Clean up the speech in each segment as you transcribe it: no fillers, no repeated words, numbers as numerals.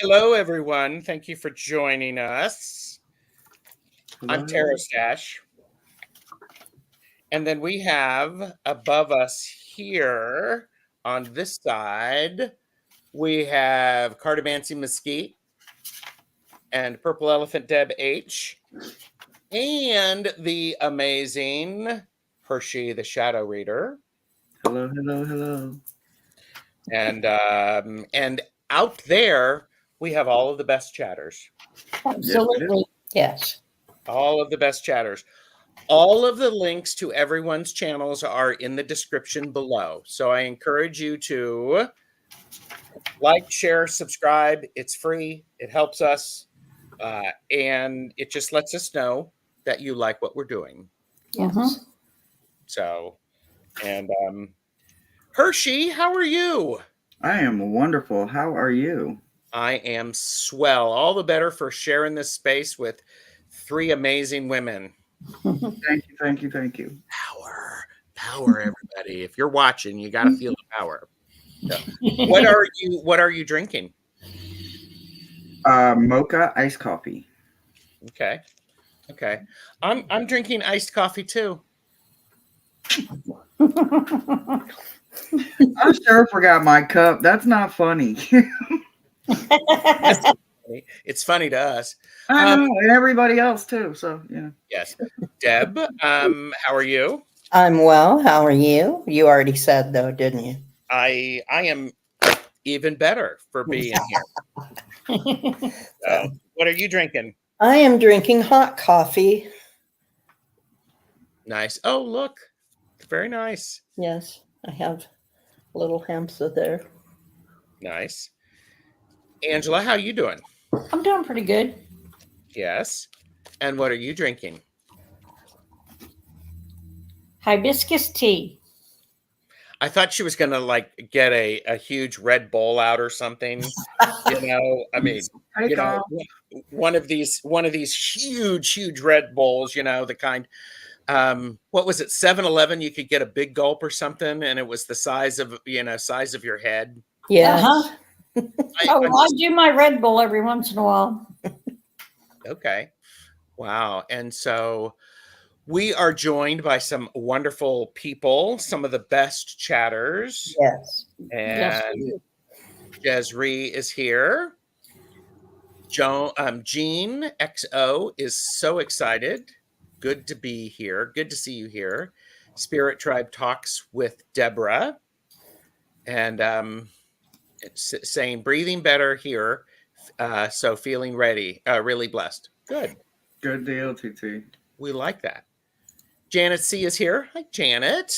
Hello, everyone. Thank you for joining us. I'm Hello. Tarot Stash. And then we have above us here on this side, we have Cardamancy Mesquite and Purple Elephant Deb H. And the amazing Hershe, the Shadow Reader. Hello, hello, hello. And out there, we have all of the best chatters. Absolutely. Yes. All of the best chatters. All of the links to everyone's channels are in the description below. So I encourage you to like, share, subscribe. It's free. It helps us. And it just lets us know that you like what we're doing. Yes. So, and Hershe, how are you? I am wonderful. How are you? I am swell. All the better for sharing this space with three amazing women. Thank you, thank you, thank you. Power, everybody. If you're watching, you got to feel the power. So, what are you drinking? Mocha iced coffee. Okay. I'm drinking iced coffee too. I sure forgot my cup. That's not funny. It's funny to us. I know, and everybody else too. So yeah. Yes. Deb, how are you? I'm well. How are you? You already said though, didn't you? I am even better for being here. So, what are you drinking? I am drinking hot coffee. Nice. Oh, look. Very nice. Yes, I have a little hamster there. Nice. Angela, how you doing? I'm doing pretty good. Yes. And what are you drinking? Hibiscus tea. I thought she was going to like get a huge Red Bull out or something. I mean, one of these huge Red Bulls, the kind, what was it? 7-Eleven, you could get a big gulp or something. And it was the size of your head. Yeah. Uh-huh. I do my Red Bull every once in a while. Okay. Wow. And so we are joined by some wonderful people, some of the best chatters. Yes. And Jezree is here. Jean XO is so excited. Good to be here. Good to see you here. Spirit Tribe Talks with Deborah. And it's saying breathing better here. So feeling ready. Really blessed. Good. Good deal, TT. We like that. Janet C is here. Hi, Janet.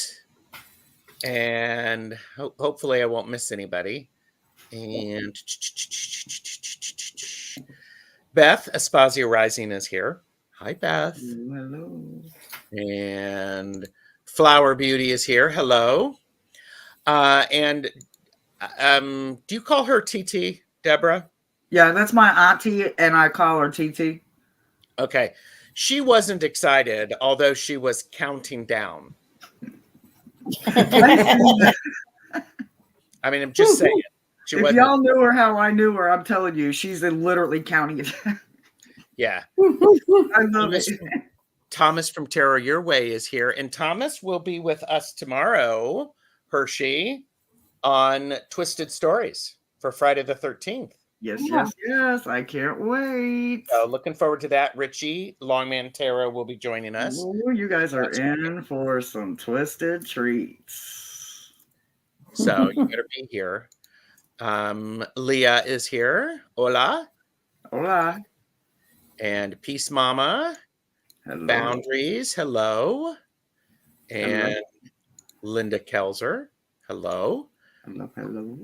And hopefully I won't miss anybody. And Beth Espazio Rising is here. Hi, Beth. Hello. And Flower Beauty is here. Hello. And do you call her TT, Deborah? Yeah, that's my auntie, and I call her TT. Okay. She wasn't excited, although she was counting down. I mean, I'm just saying. If y'all knew her how I knew her, I'm telling you, she's literally counting it. Yeah. I love it. Thomas from Tarot Your Way is here. And Thomas will be with us tomorrow, Hershe, on Twisted Stories for Friday the 13th. Yes. I can't wait. So looking forward to that. Richie, Longman Tarot, will be joining us. Ooh, you guys are in for some twisted treats. So you better be here. Leah is here. Hola. Hola. And Peace Mama. Hello. Boundaries. Hello. And Linda Kelzer. Hello. Hello.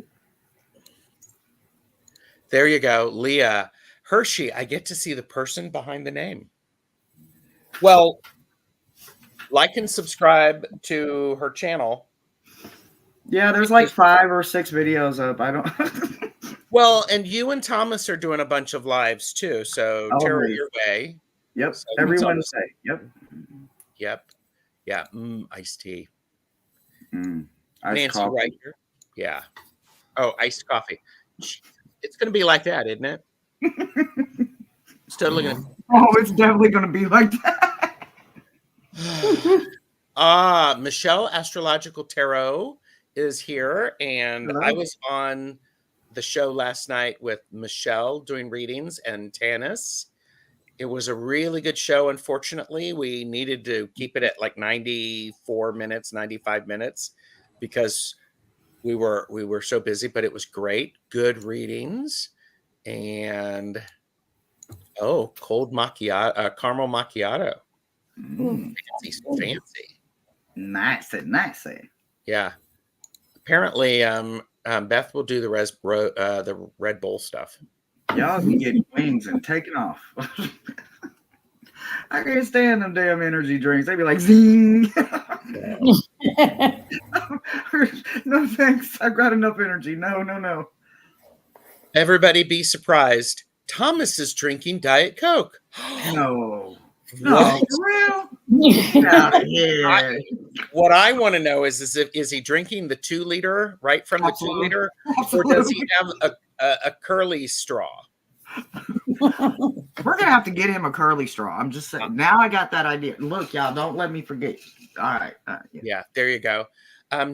There you go. Leah. Hershe, I get to see the person behind the name. Well, like and subscribe to her channel. Yeah, there's like 5 or 6 videos up. I don't. Well, and you and Thomas are doing a bunch of lives too. So Tarot Your Way. Yep. So every Wednesday. Yep. Yeah. Iced tea. Iced Nancy coffee. right here. Yeah. Oh, iced coffee. It's going to be like that, isn't it? It's totally going to. Oh, it's definitely going to be like that. Michelle Astrological Tarot is here, and Hello. I was on the show last night with Michelle doing readings and Tanis. It was a really good show. Unfortunately, we needed to keep it at like 94 minutes, 95 minutes because we were so busy, but it was great. Good readings. And cold macchiato, caramel macchiato. Fancy. Nice. Yeah. Apparently, Beth will do the Red Bull stuff. Y'all be getting wings and taking off. I can't stand them damn energy drinks. They be like zing. No thanks. I've got enough energy. No. Everybody be surprised. Thomas is drinking Diet Coke. No. What? For real? Get out of here. What I want to know is he drinking the 2 liter right from the 2 liter, or does he have a curly straw? We're gonna have to get him a curly straw. I'm just saying. Now I got that idea. Look, y'all, don't let me forget. All right. Yeah, there you go.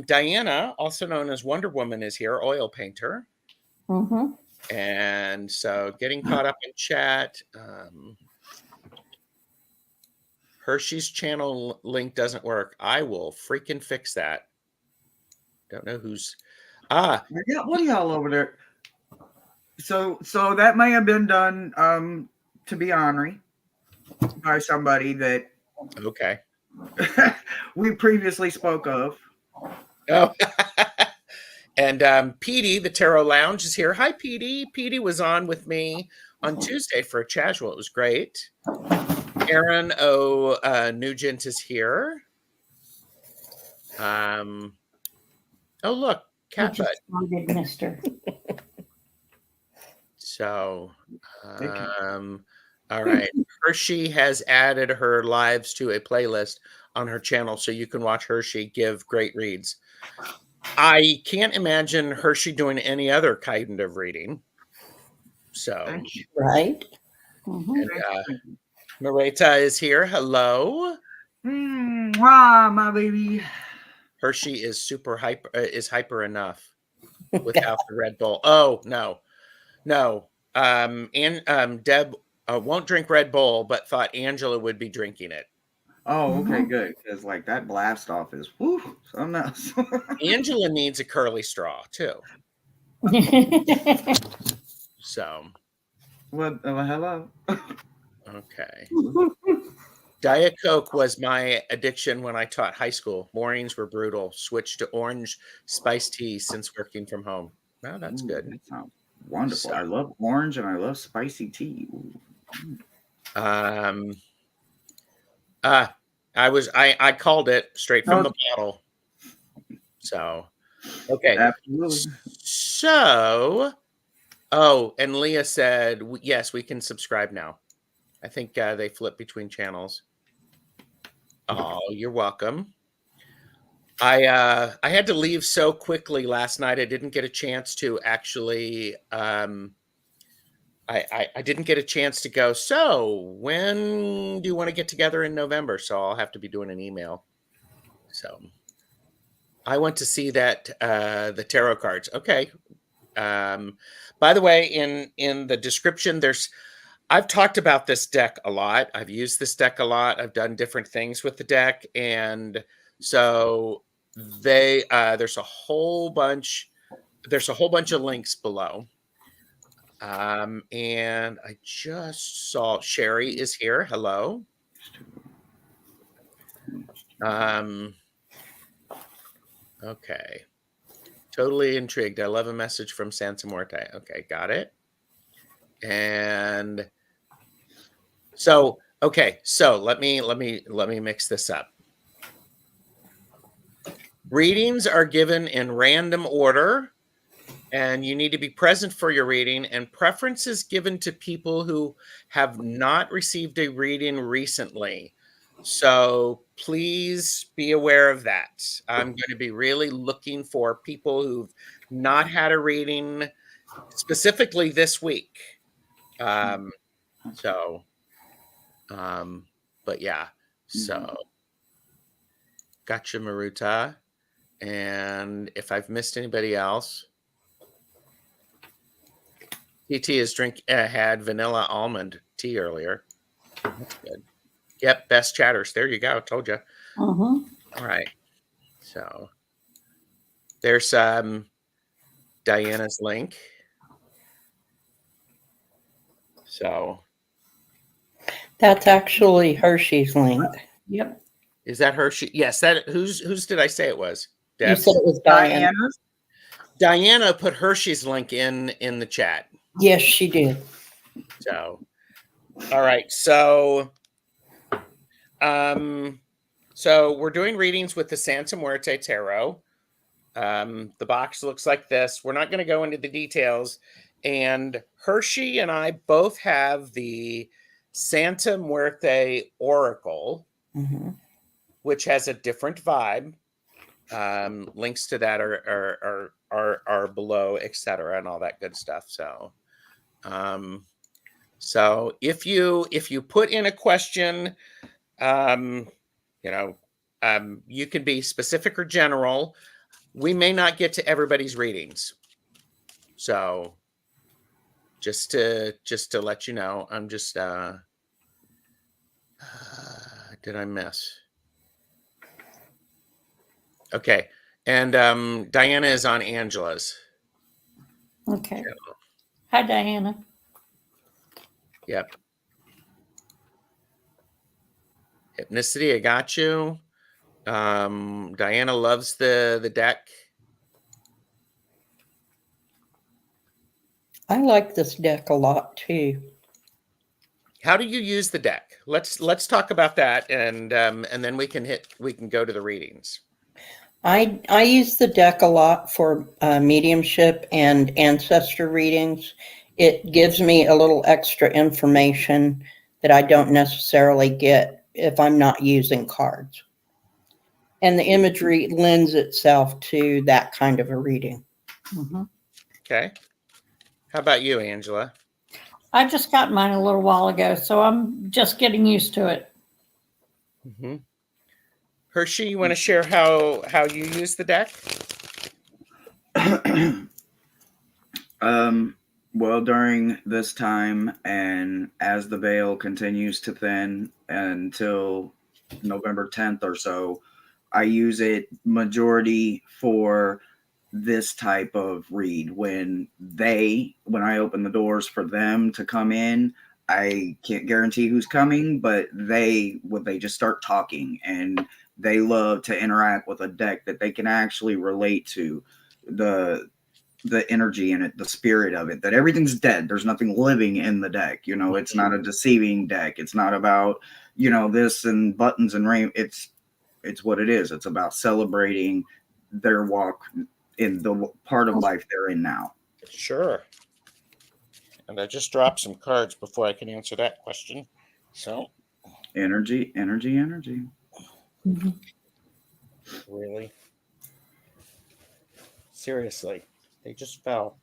Diana, also known as Wonder Woman, is here, oil painter. Mm-hmm. And so getting caught up in chat. Hershe's channel link doesn't work. I will freaking fix that. Don't know who's What are y'all over there? So that may have been done to be ornery by somebody that okay. we previously spoke of. Oh. And Petey, the Tarot Lounge, is here. Hi, Petey. Petey was on with me on Tuesday for a casual. It was great. Aaron Nugent is here. Oh, look, Catbud. Mister. So, all right. Hershe has added her lives to a playlist on her channel, so you can watch Hershe give great reads. I can't imagine Hershe doing any other kind of reading. So, right. Mm-hmm. Marita is here. Hello. My baby. Hershe is super hyper enough without the Red Bull. Oh, no. And Deb won't drink Red Bull, but thought Angela would be drinking it. Oh, okay, good. Because like that blast off is something else. Angela needs a curly straw too. So. What? Hello. Okay. Diet Coke was my addiction when I taught high school. Mornings were brutal. Switched to orange spiced tea since working from home. Well, that's good. That sounds wonderful. I love orange and I love spicy tea. I called it straight from the bottle. So, okay. Absolutely. So, and Leah said, yes, we can subscribe now. I think they flip between channels. Oh, you're welcome. I had to leave so quickly last night. I didn't get a chance to actually. I didn't get a chance to go. So when do you want to get together in November? So I'll have to be doing an email. So I went to see that the tarot cards. Okay. By the way, in the description, I've talked about this deck a lot. I've used this deck a lot. I've done different things with the deck, and so there's a whole bunch of links below. And I just saw Sherry is here. Hello. Okay. Totally intrigued. I love a message from Santa Muerte. Okay, got it. And so, okay, so let me mix this up. Readings are given in random order, and you need to be present for your reading, and preference is given to people who have not received a reading recently. So please be aware of that. I'm going to be really looking for people who've not had a reading specifically this week. But yeah, so gotcha, Maruta. And if I've missed anybody else, TT has had vanilla almond tea earlier. That's good. Yep, best chatters. There you go. Told you. Uh-huh. All right. So there's Diana's link. So That's actually Hershe's link. Yep. is that Hershe? Yes. That whose did I say it was? You Deb's? said it was Diana. Diana put Hershe's link in the chat. Yes, she did. So all right. So we're doing readings with the Santa Muerte Tarot. The box looks like this. We're not going to go into the details. And Hershe and I both have the Santa Muerte Oracle, which has a different vibe. Links to that are below, etc., and all that good stuff. So, so if you put in a question, you can be specific or general. We may not get to everybody's readings, so just to let you know, I'm just did I miss? Okay, and Diana is on Angela's. Okay. Hi, Diana. Yep. Hypnicity, I got you. Diana loves the deck. I like this deck a lot too. How do you use the deck? Let's talk about that, and then we can go to the readings. I use the deck a lot for mediumship and ancestor readings. It gives me a little extra information that I don't necessarily get if I'm not using cards. And the imagery lends itself to that kind of a reading. Okay. How about you, Angela? I just got mine a little while ago, so I'm just getting used to it. Hershe, you want to share how you use the deck? Well, during this time and as the veil continues to thin until November 10th or so, I use it majority for this type of read. When I open the doors for them to come in, I can't guarantee who's coming, but they just start talking, and they love to interact with a deck that they can actually relate to. The energy in it, the spirit of it, that everything's dead. There's nothing living in the deck. It's not a deceiving deck. It's not about, this and buttons and rain. It's what it is. It's about celebrating their walk in the part of life they're in now. Sure. And I just dropped some cards before I can answer that question. So energy. Really? Seriously. They just fell.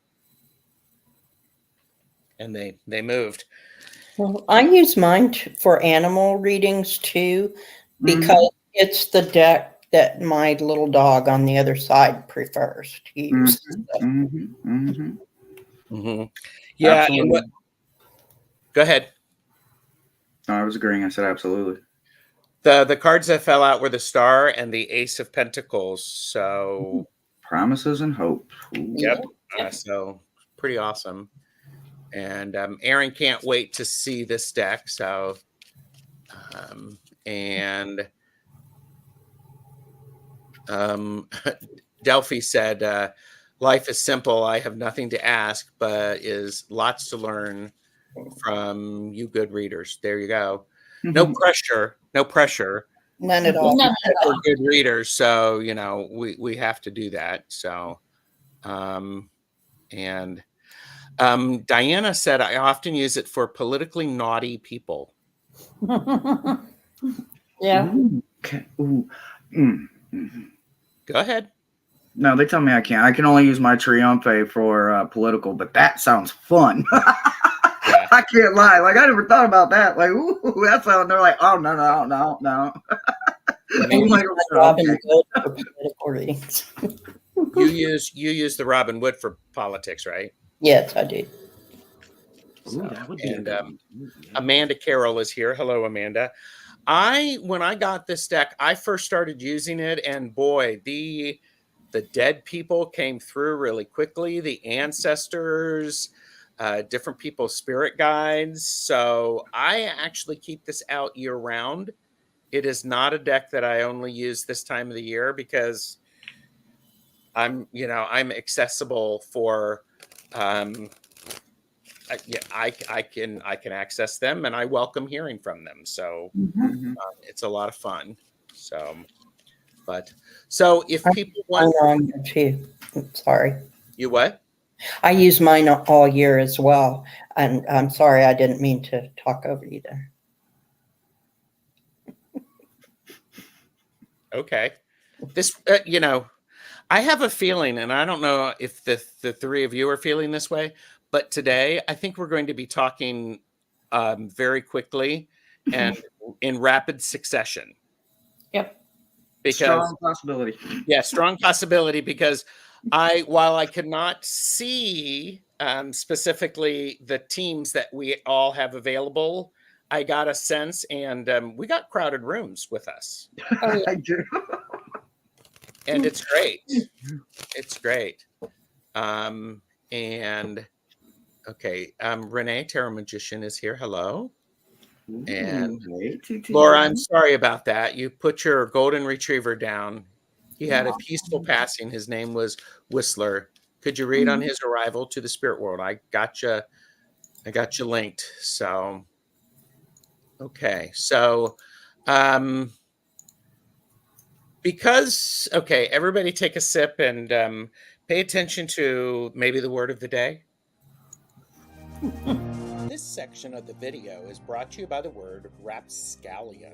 And they moved. Well, I use mine for animal readings too, because it's the deck that my little dog on the other side prefers to use. Yeah. Absolutely. Go ahead. No, I was agreeing. I said absolutely. The cards that fell out were the Star and the Ace of Pentacles. So promises and hope. Ooh. Yep. So pretty awesome. And Aaron can't wait to see this deck. So Delphi said, life is simple. I have nothing to ask, but is lots to learn from you good readers. There you go. No pressure. None at all. We're good readers, so we have to do that. So and Diana said, I often use it for politically naughty people. Yeah. Okay. Go ahead. No, they tell me I can't. I can only use my Triumphe for political, but that sounds fun. Yeah. I can't lie. Like, I never thought about that. Like, ooh, that sound. They're like, oh, no. And I'm you like, use Robin okay. Hood for political readings. You use the Robin Wood for politics, right? Yes, I do. Ooh, that would be a good one. Ooh, yeah. Amanda Carroll is here. Hello, Amanda. When I got this deck, I first started using it, and boy, the dead people came through really quickly. The ancestors, different people's spirit guides. So I actually keep this out year round. It is not a deck that I only use this time of the year because I'm accessible for. I can access them, and I welcome hearing from them. So Mhm. it's a lot of fun. So if people Mine want, are on here too. Sorry. you what? I use mine all year as well. And I'm sorry, I didn't mean to talk over you there. Okay, this I have a feeling, and I don't know if the three of you are feeling this way, but today I think we're going to be talking very quickly and in rapid succession. Yep. Because Strong possibility. yeah, strong possibility, because while I could not see specifically the teams that we all have available, I got a sense, and we got crowded rooms with us, Oh, yeah. I do. and it's great. It's great. And okay, Renee, Tarot Magician, is here. Hello. And Hey, TT. Laura, I'm sorry about that. You put your golden retriever down. He had a peaceful passing. His name was Whistler. Could you read on his arrival to the spirit world? I got you linked. So, okay. So, everybody take a sip and pay attention to maybe the word of the day. This section of the video is brought to you by the word rapscallion.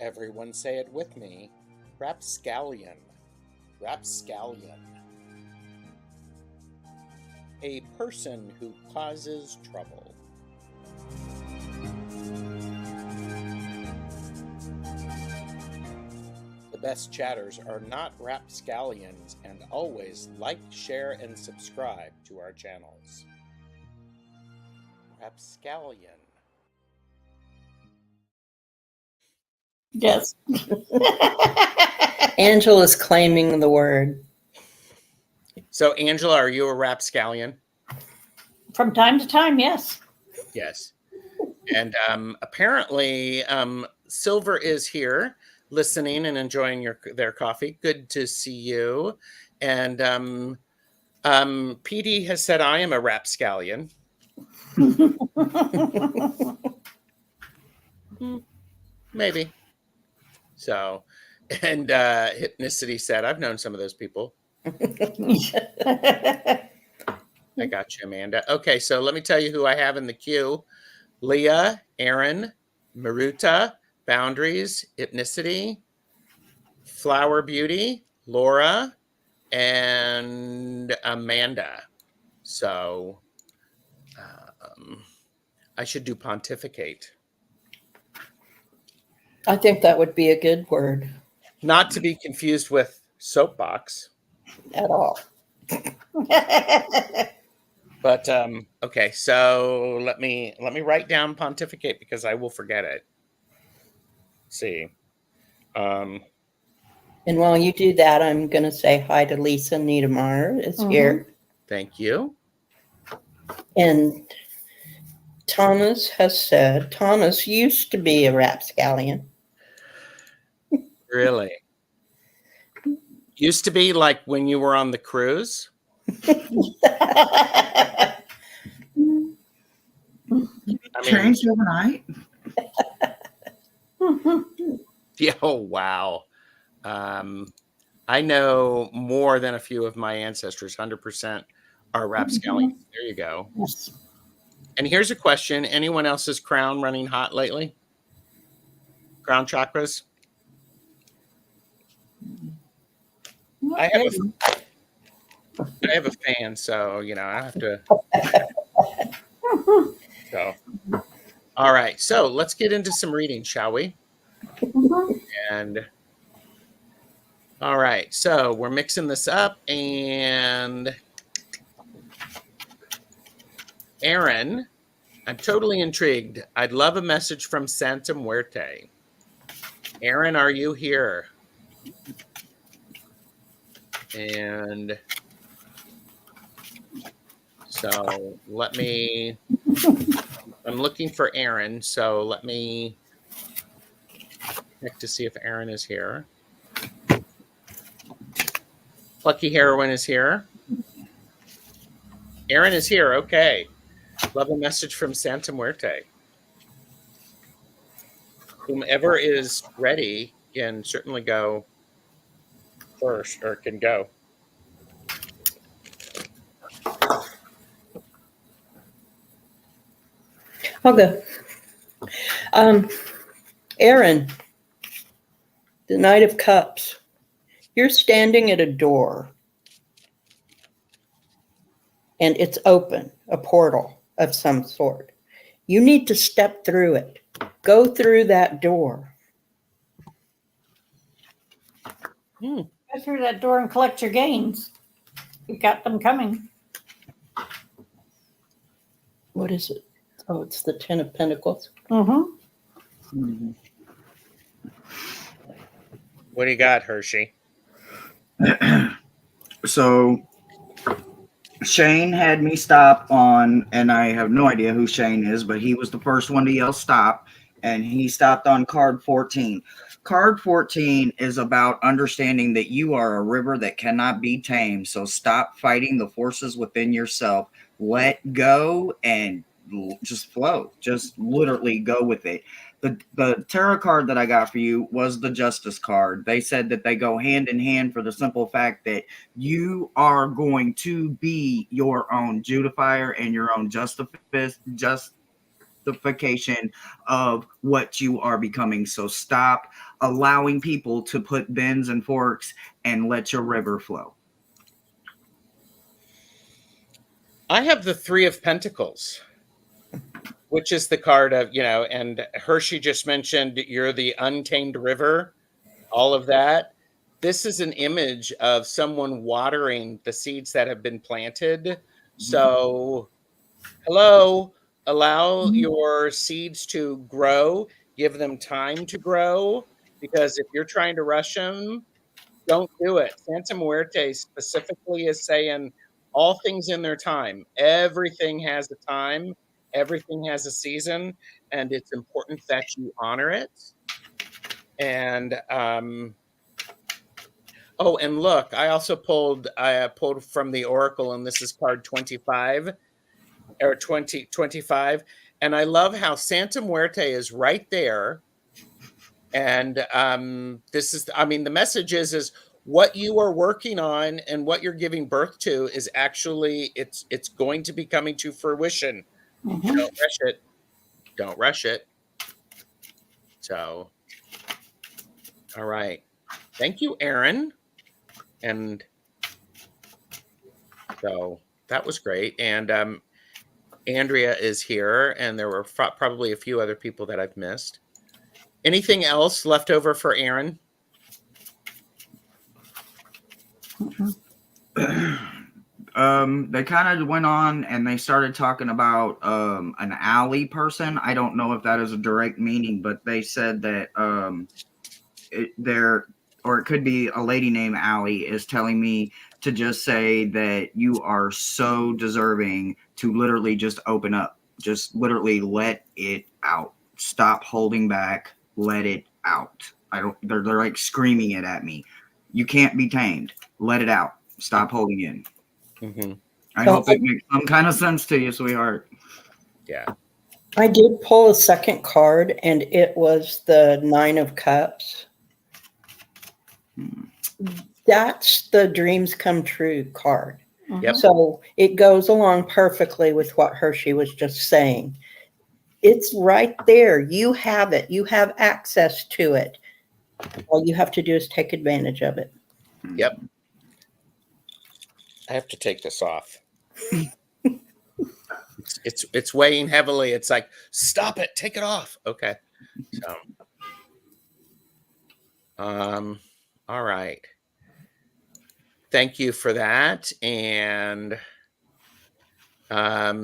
Everyone say it with me. Rapscallion. Rapscallion. A person who causes trouble. The best chatters are not rapscallions, and always like, share, and subscribe to our channels. Rapscallion. Yes. Angela's claiming the word. So, Angela, are you a rapscallion? From time to time, yes. Yes. And apparently, Silver is here, listening and enjoying their coffee. Good to see you. And PD has said I am a rapscallion. Maybe. So, and Hypnicity said, I've known some of those people. I got you, Amanda. Okay, so let me tell you who I have in the queue. Leah, Aaron, Maruta, Boundaries, Hypnicity, Flower Beauty, Laura, and Amanda. So I should do pontificate. I think that would be a good word. Not to be confused with soapbox. At all. But okay, so let me write down pontificate because I will forget it. Let's see. And while you do that, I'm going to say hi to Lisa Niedermeyer is here. Thank you. And Thomas has said, Thomas used to be a rapscallion. Really? Used to be, like when you were on the cruise? I I Changed overnight. Yeah, oh, wow. I know more than a few of my ancestors. 100% are rapscallions. There you go. Yes. And here's a question. Anyone else's crown running hot lately? Crown chakras? I have a fan, so I don't have to. So, all right. So let's get into some reading, shall we? And all right. So we're mixing this up, and Aaron, I'm totally intrigued. I'd love a message from Santa Muerte. Aaron, are you here? And so I'm looking for Aaron, so let me check to see if Aaron is here. Plucky Heroine is here. Aaron is here. Okay. Love a message from Santa Muerte. Whomever is ready can certainly go first, or can go. I'll go. Aaron, the Knight of Cups. You're standing at a door, and it's open, a portal of some sort. You need to step through it. Go through that door. Go through that door and collect your gains. You've got them coming. What is it? Oh, it's the Ten of Pentacles. Mm-hmm. What do you got, Hershe? So Shane had me stop on, and I have no idea who Shane is, but he was the first one to yell stop, and he stopped on card 14. Card 14 is about understanding that you are a river that cannot be tamed. So stop fighting the forces within yourself. Let go and just flow. Just literally go with it. The tarot card that I got for you was the Justice card. They said that they go hand in hand for the simple fact that you are going to be your own justifier and your own justification of what you are becoming. So stop allowing people to put bends and forks and let your river flow. I have the Three of Pentacles, which is the card of, and Hershe just mentioned you're the untamed river, all of that. This is an image of someone watering the seeds that have been planted. So, hello, allow your seeds to grow, give them time to grow, because if you're trying to rush them, don't do it. Santa Muerte specifically is saying all things in their time. Everything has a time. Everything has a season, and it's important that you honor it. And and look, I also pulled from the Oracle, and this is card 25 or 2025. And I love how Santa Muerte is right there. And this is, the message is what you are working on and what you're giving birth to is actually, it's going to be coming to fruition. Mm-hmm. Don't rush it. Don't rush it. So, all right. Thank you, Aaron. And so that was great. And Andrea is here, and there were probably a few other people that I've missed. Anything else left over for Aaron? They kind of went on and they started talking about an alley person. I don't know if that is a direct meaning, but they said that it could be a lady named Allie is telling me to just say that you are so deserving to literally just open up. Just literally let it out. Stop holding back. Let it out. They're like screaming it at me. You can't be tamed. Let it out. Stop holding in. Mm-hmm. I hope it makes some kind of sense to you, sweetheart. Yeah. I did pull a second card, and it was the Nine of Cups. That's the dreams come true card. Yep. So it goes along perfectly with what Hershe was just saying. It's right there. You have it. You have access to it. All you have to do is take advantage of it. Yep. I have to take this off. It's weighing heavily. It's like, stop it, take it off. Okay. So all right. Thank you for that. And all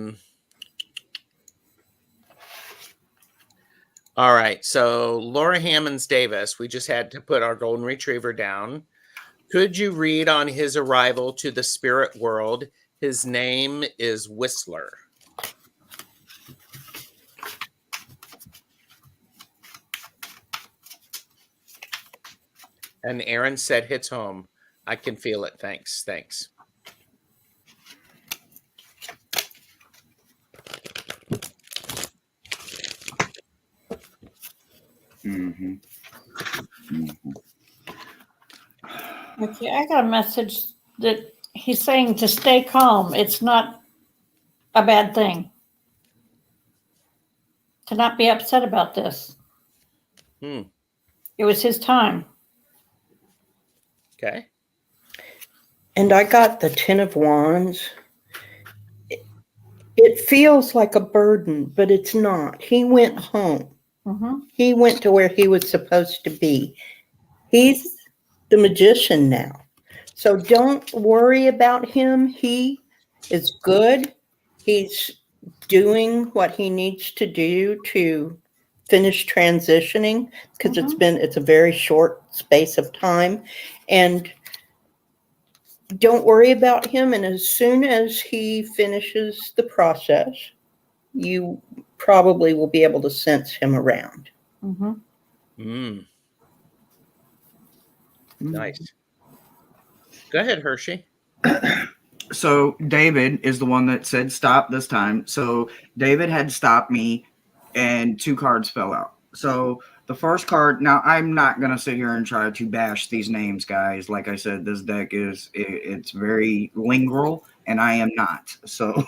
right. So Laura Hammonds Davis, we just had to put our golden retriever down. Could you read on his arrival to the spirit world? His name is Whistler. And Aaron said, hits home. I can feel it. Thanks. Thanks. Mm-hmm. Mm-hmm. Okay, I got a message that he's saying to stay calm. It's not a bad thing. To not be upset about this. It was his time. Okay. And I got the Ten of Wands. It feels like a burden, but it's not. He went home. Mm-hmm. He went to where he was supposed to be. He's the magician now. So don't worry about him. He is good. He's doing what he needs to do to finish transitioning, because it's a very short space of time. And don't worry about him. And as soon as he finishes the process, you probably will be able to sense him around. Mm-hmm. Nice. Go ahead, Hershe. So David is the one that said stop this time. So David had stopped me and 2 cards fell out. So the first card, now I'm not going to sit here and try to bash these names, guys. Like I said, this deck it's very lingual and I am not. So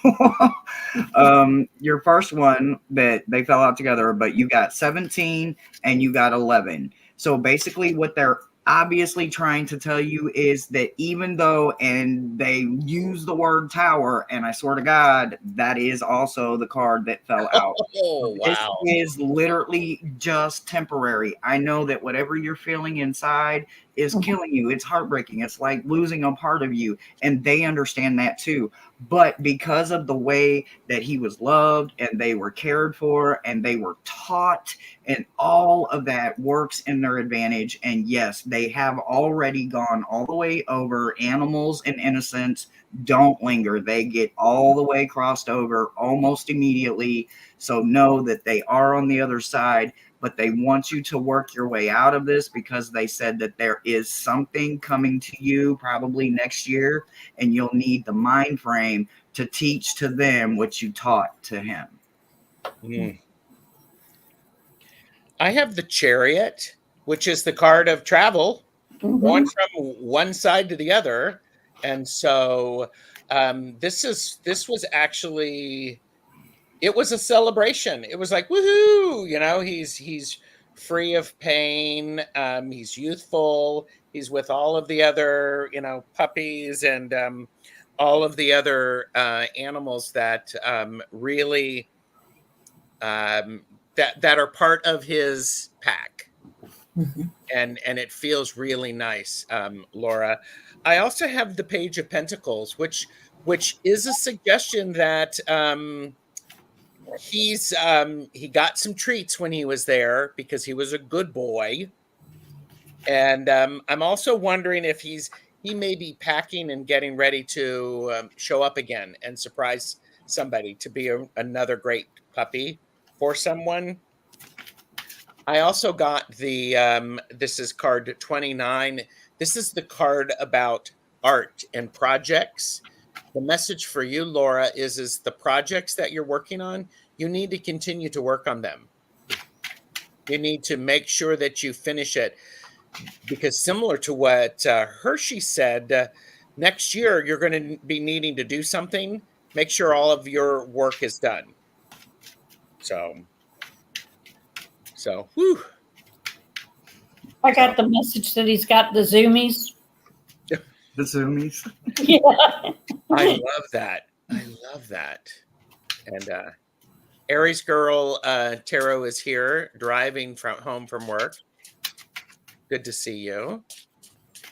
your first one that they fell out together, but you got 17 and you got 11. So basically what they're obviously trying to tell you is that even though, and they use the word tower, and I swear to God, that is also the card that fell out. Oh, wow. This is literally just temporary. I know that whatever you're feeling inside is killing you. It's heartbreaking. It's like losing a part of you, and they understand that too. But because of the way that he was loved and they were cared for and they were taught, and all of that works in their advantage. And yes, they have already gone all the way over. Animals and innocence don't linger. They get all the way crossed over almost immediately. So know that they are on the other side, but they want you to work your way out of this because they said that there is something coming to you probably next year, and you'll need the mind frame to teach to them what you taught to him. I have the Chariot, which is the card of travel, going from one side to the other. And so this was actually, it was a celebration. It was like, woohoo, you know, he's free of pain. He's youthful. He's with all of the other, you know, puppies and all of the other animals that really that are part of his pack. And it feels really nice, Laura. I also have the Page of Pentacles, which is a suggestion that he got some treats when he was there because he was a good boy. And I'm also wondering if he may be packing and getting ready to show up again and surprise somebody to be another great puppy for someone. I also got the this is card 29. This is the card about art and projects. The message for you, Laura, is the projects that you're working on, you need to continue to work on them. You need to make sure that you finish it, because similar to what Hershe said, next year you're going to be needing to do something. Make sure all of your work is done. So, whew. I got the message that he's got the zoomies. The zoomies. Yeah. I love that. I love that. And Aries Girl Tarot is here, driving from home from work. Good to see you.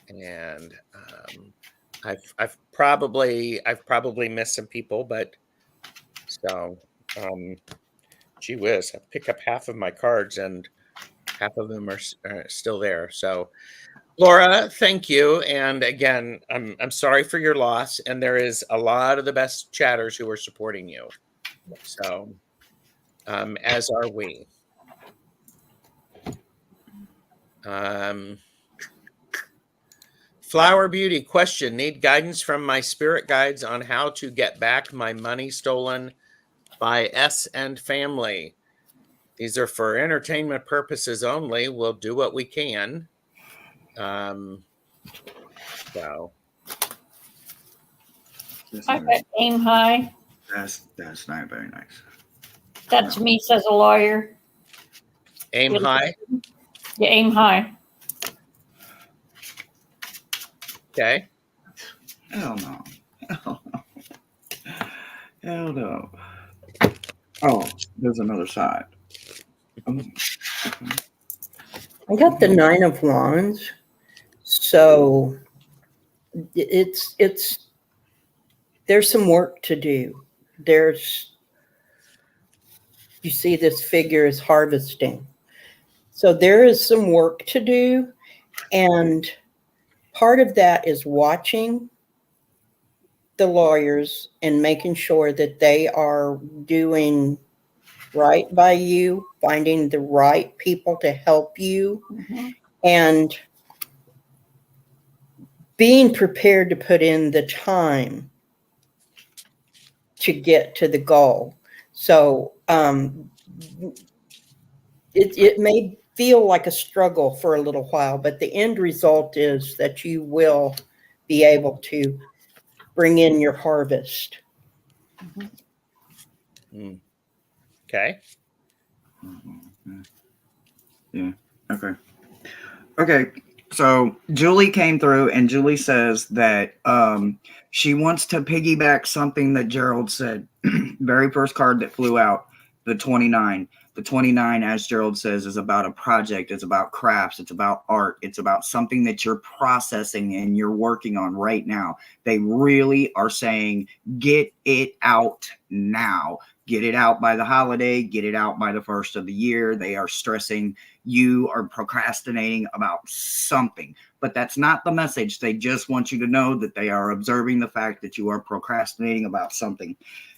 And I've probably missed some people, but so gee whiz, I pick up half of my cards and half of them are still there. So Laura, thank you. And again, I'm sorry for your loss. And there is a lot of the best chatters who are supporting you. So as are we. Flower Beauty question: need guidance from my spirit guides on how to get back my money stolen by S and family. These are for entertainment purposes only. We'll do what we can. So I bet aim high. That's not very nice. That to me says a lawyer. aim high. You aim high. Okay. Hell no. Hell no. Hell no. Oh, there's another side. I got the 9 of Wands, so it's there's some work to do. You see this figure is harvesting, so there is some work to do, and part of that is watching the lawyers and making sure that they are doing right by you, finding the right people to help you, and being prepared to put in the time to get to the goal. So it may feel like a struggle for a little while, but the end result is that you will be able to bring in your harvest. Okay. Yeah. Okay. Okay. So Julie came through and Julie says that she wants to piggyback something that Gerald said. Very first card that flew out, the 29. The 29, as Gerald says, is about a project. It's about crafts. It's about art. It's about something that you're processing and you're working on right now. They really are saying, get it out now. Get it out by the holiday. Get it out by the first of the year. They are stressing you are procrastinating about something. But that's not the message. They just want you to know that they are observing the fact that you are procrastinating about something.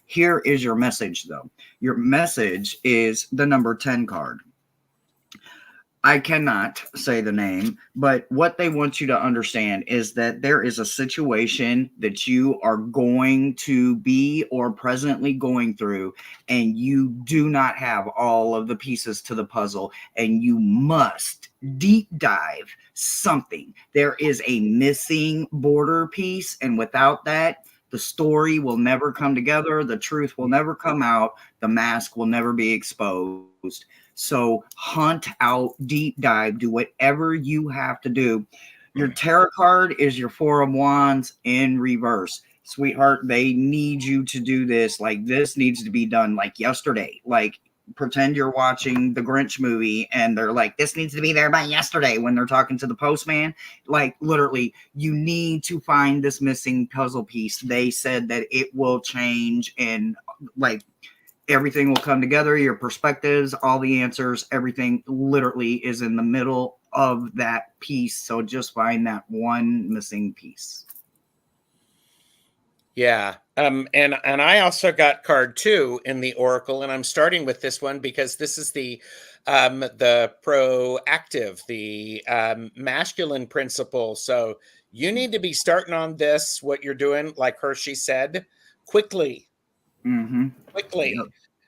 Here is your message, though. Your message is the number 10 card. I cannot say the name, but what they want you to understand is that there is a situation that you are going to be or presently going through, and you do not have all of the pieces to the puzzle, and you must deep dive something. There is a missing border piece, and without that, the story will never come together. The truth will never come out. The mask will never be exposed. So hunt out, deep dive, do whatever you have to do. Your tarot card is your 4 of Wands in reverse. Sweetheart, they need you to do this. Like, this needs to be done like yesterday. Like, pretend you're watching the Grinch movie and they're like, this needs to be there by yesterday when they're talking to the postman. Like, literally, you need to find this missing puzzle piece. They said that it will change and like everything will come together. Your perspectives, all the answers, everything literally is in the middle of that piece. So just find that one missing piece. Yeah. And I also got card 2 in the Oracle, and I'm starting with this one because this is the proactive, the masculine principle. So you need to be starting on this, what you're doing, like Hershe said, quickly. Quickly.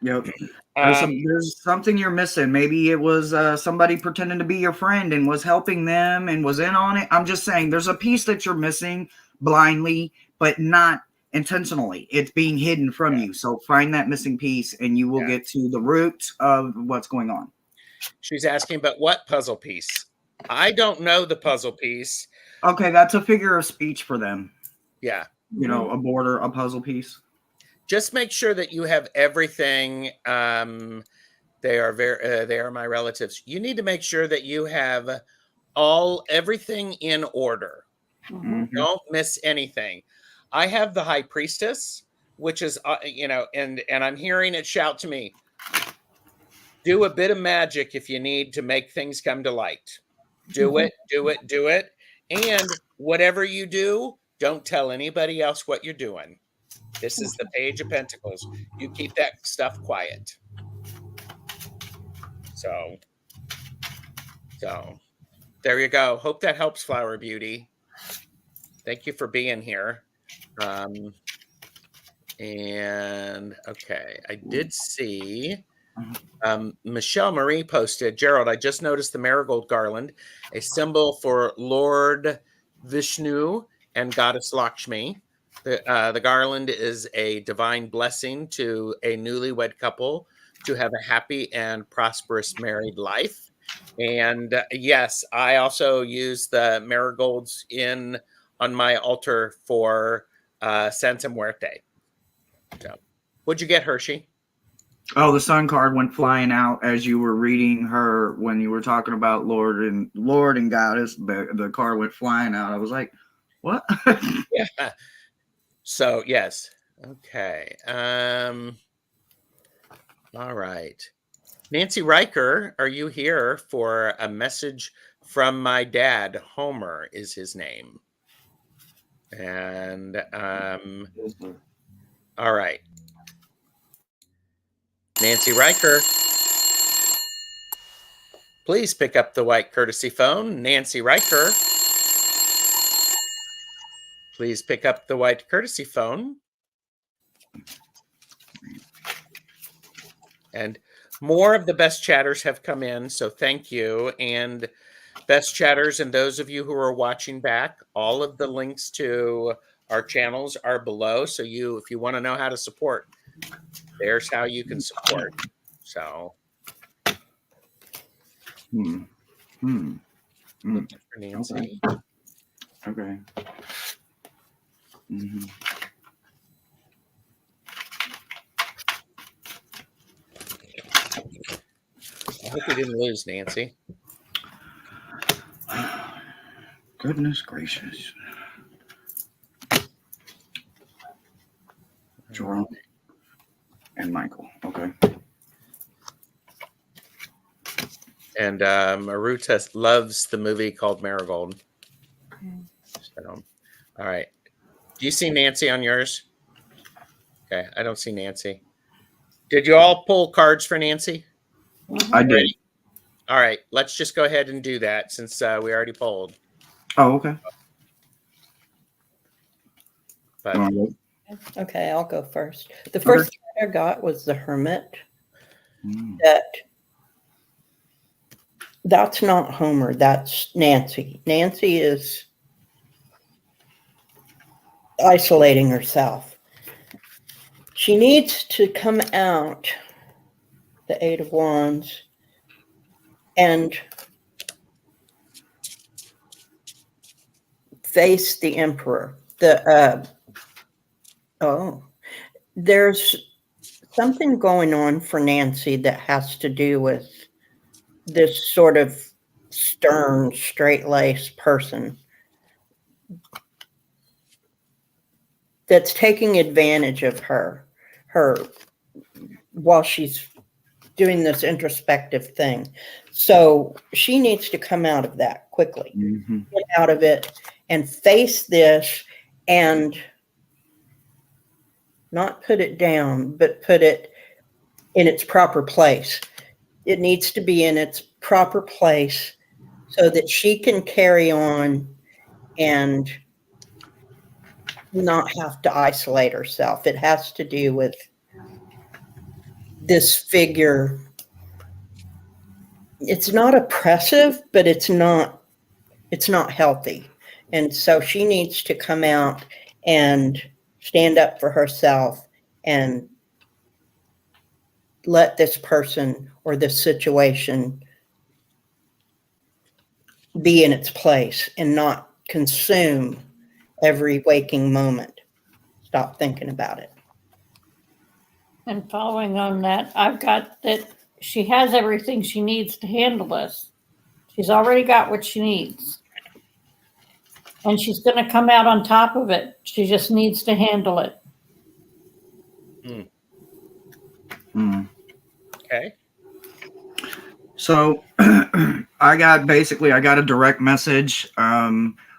Yep. There's something you're missing. Maybe it was somebody pretending to be your friend and was helping them and was in on it. I'm just saying there's a piece that you're missing blindly, but not intentionally. It's being hidden from you. So find that missing piece and you will get to the root of what's going on. She's asking about what puzzle piece. I don't know the puzzle piece. Okay, that's a figure of speech for them. Yeah. you know, a border, a puzzle piece. Just make sure that you have everything. They are my relatives. You need to make sure that you have everything in order. Mhm. Don't miss anything. I have the High Priestess, which is, and I'm hearing it shout to me, do a bit of magic if you need to make things come to light. Do it, do it, do it. And whatever you do, don't tell anybody else what you're doing. This is the Page of Pentacles. You keep that stuff quiet. So there you go. Hope that helps, Flower Beauty. Thank you for being here. And okay, I did see Michelle Marie posted, Gerald, I just noticed the marigold garland, a symbol for Lord Vishnu and Goddess Lakshmi. The garland is a divine blessing to a newlywed couple to have a happy and prosperous married life. And yes, I also use the marigolds on my altar for Santa Muerte. So, what'd you get, Hershe? Oh, the sun card went flying out as you were reading her when you were talking about Lord and Goddess. The card went flying out. I was like, what? Yeah. So yes. Okay. All right. Nancy Riker, are you here for a message from my dad? Homer is his name. And all right. Nancy Riker, please pick up the white courtesy phone. Nancy Riker, please pick up the white courtesy phone. And more of the best chatters have come in, so thank you. And best chatters and those of you who are watching back, all of the links to our channels are below. So if you want to know how to support, there's how you can support. So looking for Nancy. Okay. Mm-hmm. I hope we didn't lose Nancy. Goodness gracious. Gerald and Michael. Okay. And Maruta loves the movie called Marigold. So, all right. Do you see Nancy on yours? Okay, I don't see Nancy. Did you all pull cards for Nancy? I did. Ready? All right, let's just go ahead and do that since we already pulled. Oh, okay. But Okay, I'll go first. The first card I got was the Hermit. That's not Homer, that's Nancy. Nancy is isolating herself. She needs to come out, the Eight of Wands, and face the Emperor. There's something going on for Nancy that has to do with this sort of stern, straight-laced person that's taking advantage of her while she's doing this introspective thing. So she needs to come out of that quickly. Mm-hmm. Get out of it and face this and not put it down, but put it in its proper place. It needs to be in its proper place so that she can carry on and not have to isolate herself. It has to do with this figure. It's not oppressive, but it's not healthy. And so she needs to come out and stand up for herself and let this person or this situation be in its place and not consume every waking moment. Stop thinking about it. And following on that, I've got that she has everything she needs to handle this. She's already got what she needs. And she's going to come out on top of it. She just needs to handle it. Okay. So I got a direct message.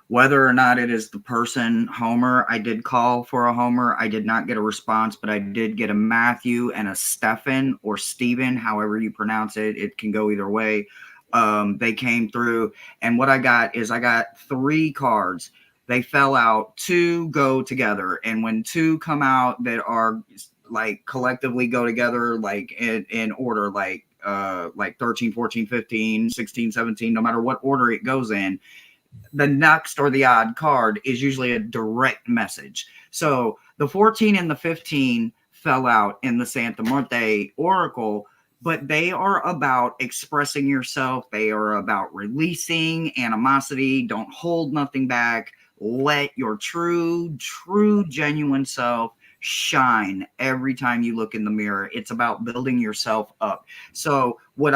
Whether or not it is the person Homer, I did call for a Homer. I did not get a response, but I did get a Matthew and a Stephen or Stephen, however you pronounce it. It can go either way. They came through, and what I got 3 cards. They fell out. 2 go together, and when 2 come out that are like collectively go together, like in order, like 13, 14, 15, 16, 17, no matter what order it goes in, the next or the odd card is usually a direct message. So the 14 and the 15 fell out in the Santa Muerte Oracle, but they are about expressing yourself. They are about releasing animosity. Don't hold nothing back. Let your true, genuine self shine every time you look in the mirror. It's about building yourself up. So what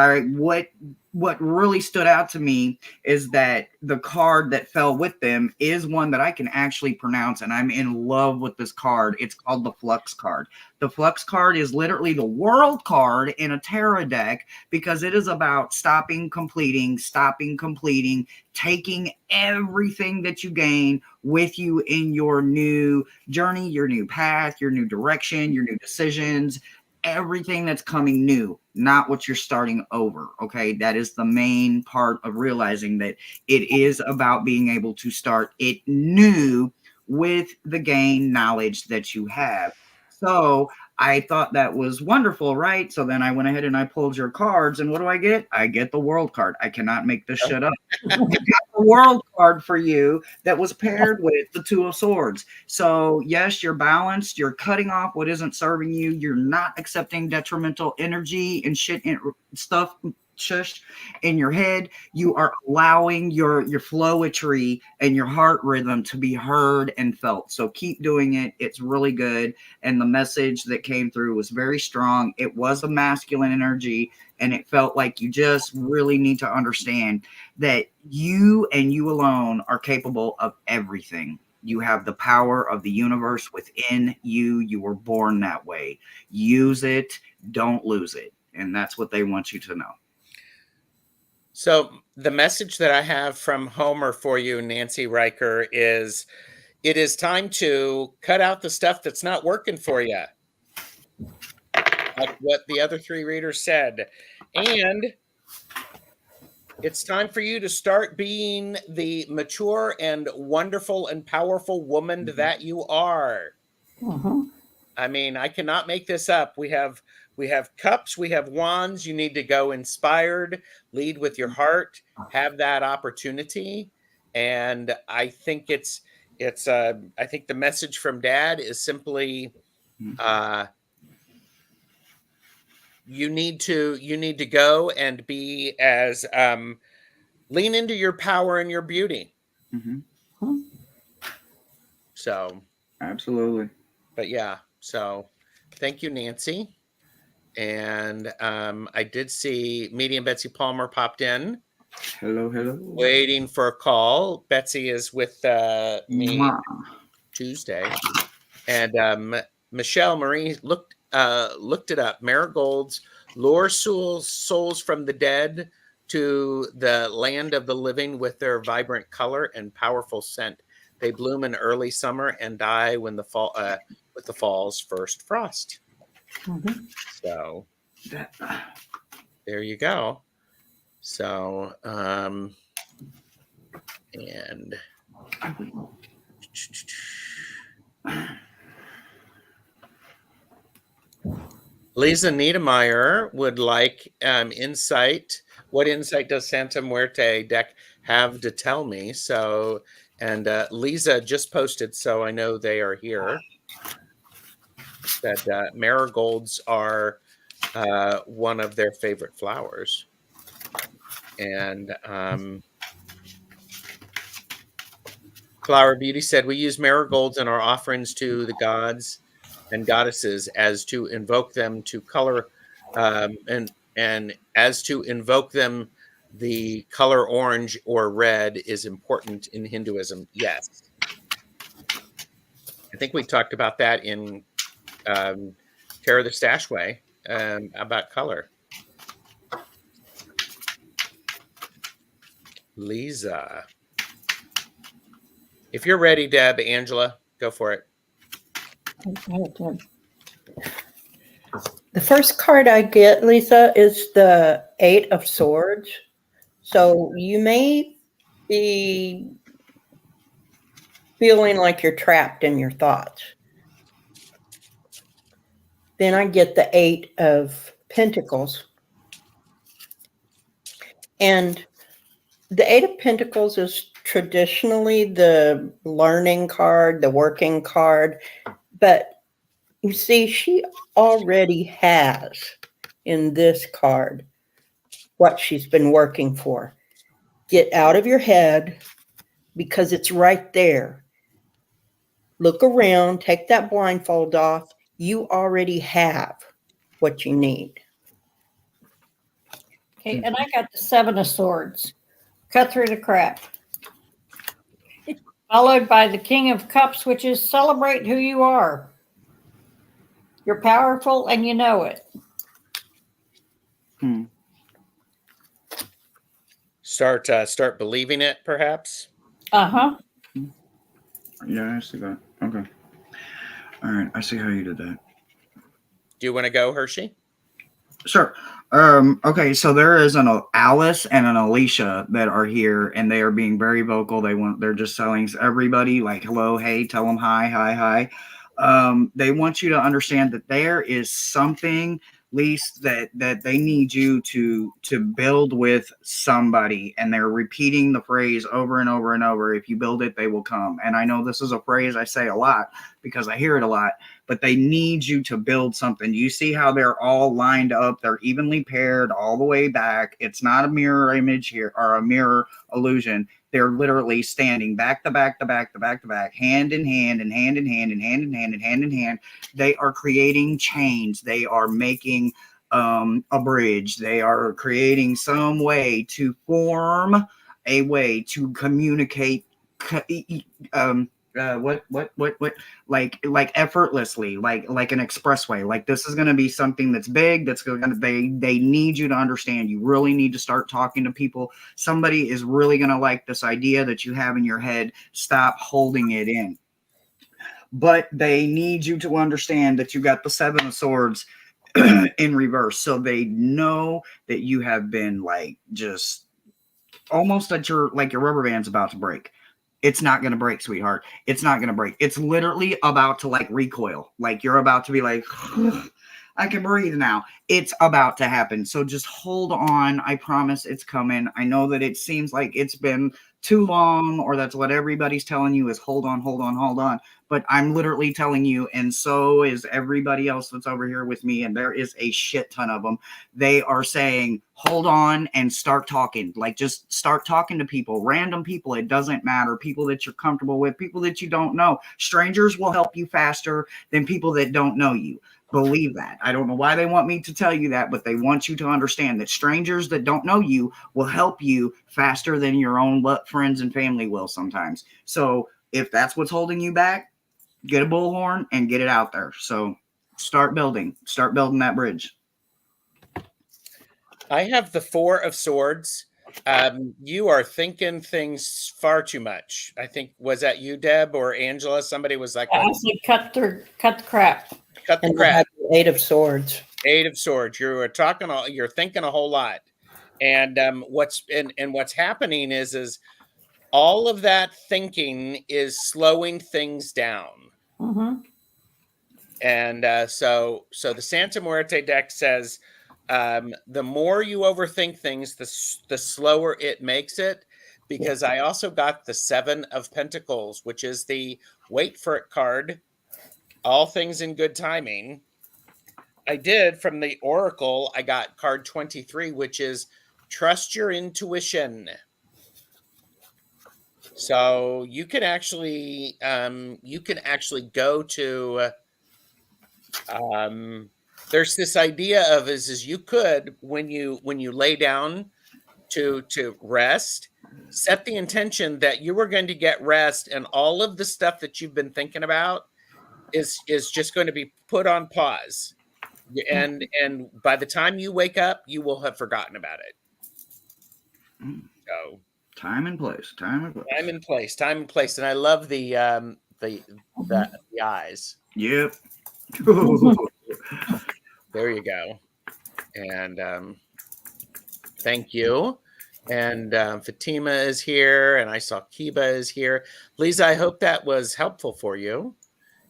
really stood out to me is that the card that fell with them is one that I can actually pronounce, and I'm in love with this card. It's called the Flux card. The Flux card is literally the world card in a tarot deck because it is about stopping, completing, taking everything that you gain with you in your new journey, your new path, your new direction, your new decisions, everything that's coming new, not what you're starting over. Okay. That is the main part of realizing that it is about being able to start it new with the gain knowledge that you have. So I thought that was wonderful, right? So then I went ahead and I pulled your cards, and what do I get? I get the world card. I cannot make this shit up. I got the world card for you that was paired with the 2 of Swords. So yes, you're balanced. You're cutting off what isn't serving you. You're not accepting detrimental energy and shit and stuff in your head. You are allowing your flowetry and your heart rhythm to be heard and felt. So keep doing it. It's really good. And the message that came through was very strong. It was a masculine energy, and it felt like you just really need to understand that you and you alone are capable of everything. You have the power of the universe within you. You were born that way. Use it. Don't lose it. And that's what they want you to know. So the message that I have from Homer for you, Nancy Riker, is it is time to cut out the stuff that's not working for you. Like what the other 3 readers said. And it's time for you to start being the mature and wonderful and powerful woman that you are. I mean, I cannot make this up. We have cups, we have wands. You need to go inspired, lead with your heart, have that opportunity. And I think I think the message from Dad is simply you need to go and be as lean into your power and your beauty. So absolutely. But yeah, so thank you, Nancy. And I did see Medium Betsy Palmer popped in. Hello. Waiting for a call. Betsy is with me Tuesday. And Michelle Marie looked it up. Marigolds lure souls from the dead to the land of the living with their vibrant color and powerful scent. They bloom in early summer and die when the fall with the fall's first frost. So there you go. So and Lisa Niedermeyer would like insight. What insight does Santa Muerte deck have to tell me? So, and Lisa just posted, so I know they are here. That marigolds are one of their favorite flowers. And Flower Beauty said, we use marigolds in our offerings to the gods and goddesses as to invoke them to color, and as to invoke them, the color orange or red is important in Hinduism. Yes. I think we talked about that in Terror the Stashway about color. Lisa. If you're ready, Deb, Angela, go for it. The first card I get, Lisa, is the Eight of Swords. So you may be feeling like you're trapped in your thoughts. Then I get the Eight of Pentacles. And the Eight of Pentacles is traditionally the learning card, the working card. But you see, she already has in this card what she's been working for. Get out of your head because it's right there. Look around, take that blindfold off. You already have what you need. Okay, and I got the Seven of Swords. Cut through the crap. Followed by the King of Cups, which is celebrate who you are. You're powerful and you know it. Start believing it, perhaps. Uh-huh. Yeah, I see that. Okay. All right, I see how you did that. Do you want to go, Hershe? Sure. Okay, so there is an Alice and an Alicia that are here, and they are being very vocal. They're just telling everybody like, hello, hey, tell them hi. They want you to understand that there is something, least that they need you to build with somebody, and they're repeating the phrase over and over and over. If you build it, they will come. And I know this is a phrase I say a lot because I hear it a lot, but they need you to build something. You see how they're all lined up, they're evenly paired all the way back. It's not a mirror image here or a mirror illusion. They're literally standing back to back, hand in hand, and hand in hand, and hand in hand, and hand in hand. They are creating chains. They are making a bridge. They are creating some way to form a way to communicate. Like effortlessly, like an expressway. Like this is going to be something that's big. That's going to they need you to understand. You really need to start talking to people. Somebody is really going to like this idea that you have in your head. Stop holding it in. But they need you to understand that you got the Seven of Swords in reverse, so they know that you have been like just almost at your rubber band's about to break. It's not going to break, sweetheart. It's not going to break. It's literally about to like recoil. Like you're about to be like, I can breathe now. It's about to happen. So just hold on. I promise it's coming. I know that it seems like it's been too long, or that's what everybody's telling you is hold on. But I'm literally telling you, and so is everybody else that's over here with me, and there is a shit ton of them. They are saying, hold on and start talking. Like just start talking to people, random people. It doesn't matter. People that you're comfortable with, people that you don't know. Strangers will help you faster than people that don't know you. Believe that. I don't know why they want me to tell you that, but they want you to understand that strangers that don't know you will help you faster than your own friends and family will sometimes. So if that's what's holding you back, get a bullhorn and get it out there. So start building that bridge. I have the Four of Swords. You are thinking things far too much. I think, was that you, Deb, or Angela? Somebody was like, I said cut the crap. cut the And crap. the Eight of Swords. Eight of Swords. You're thinking a whole lot. And what's happening is all of that thinking is slowing things down. Mm-hmm. And so the Santa Muerte deck says, the more you overthink things, the slower it makes it. Because I also got the Seven of Pentacles, which is the wait for it card. All things in good timing. I did from the Oracle. I got card 23, which is trust your intuition. So you can actually go to there's this idea of is you could when you lay down to rest, set the intention that you were going to get rest, and all of the stuff that you've been thinking about is just going to be put on pause. And by the time you wake up, you will have forgotten about it. So Time and place. time and place. And I love the eyes. Yep. There you go. And thank you. And Fatima is here, and I saw Kiba is here. Lisa, I hope that was helpful for you.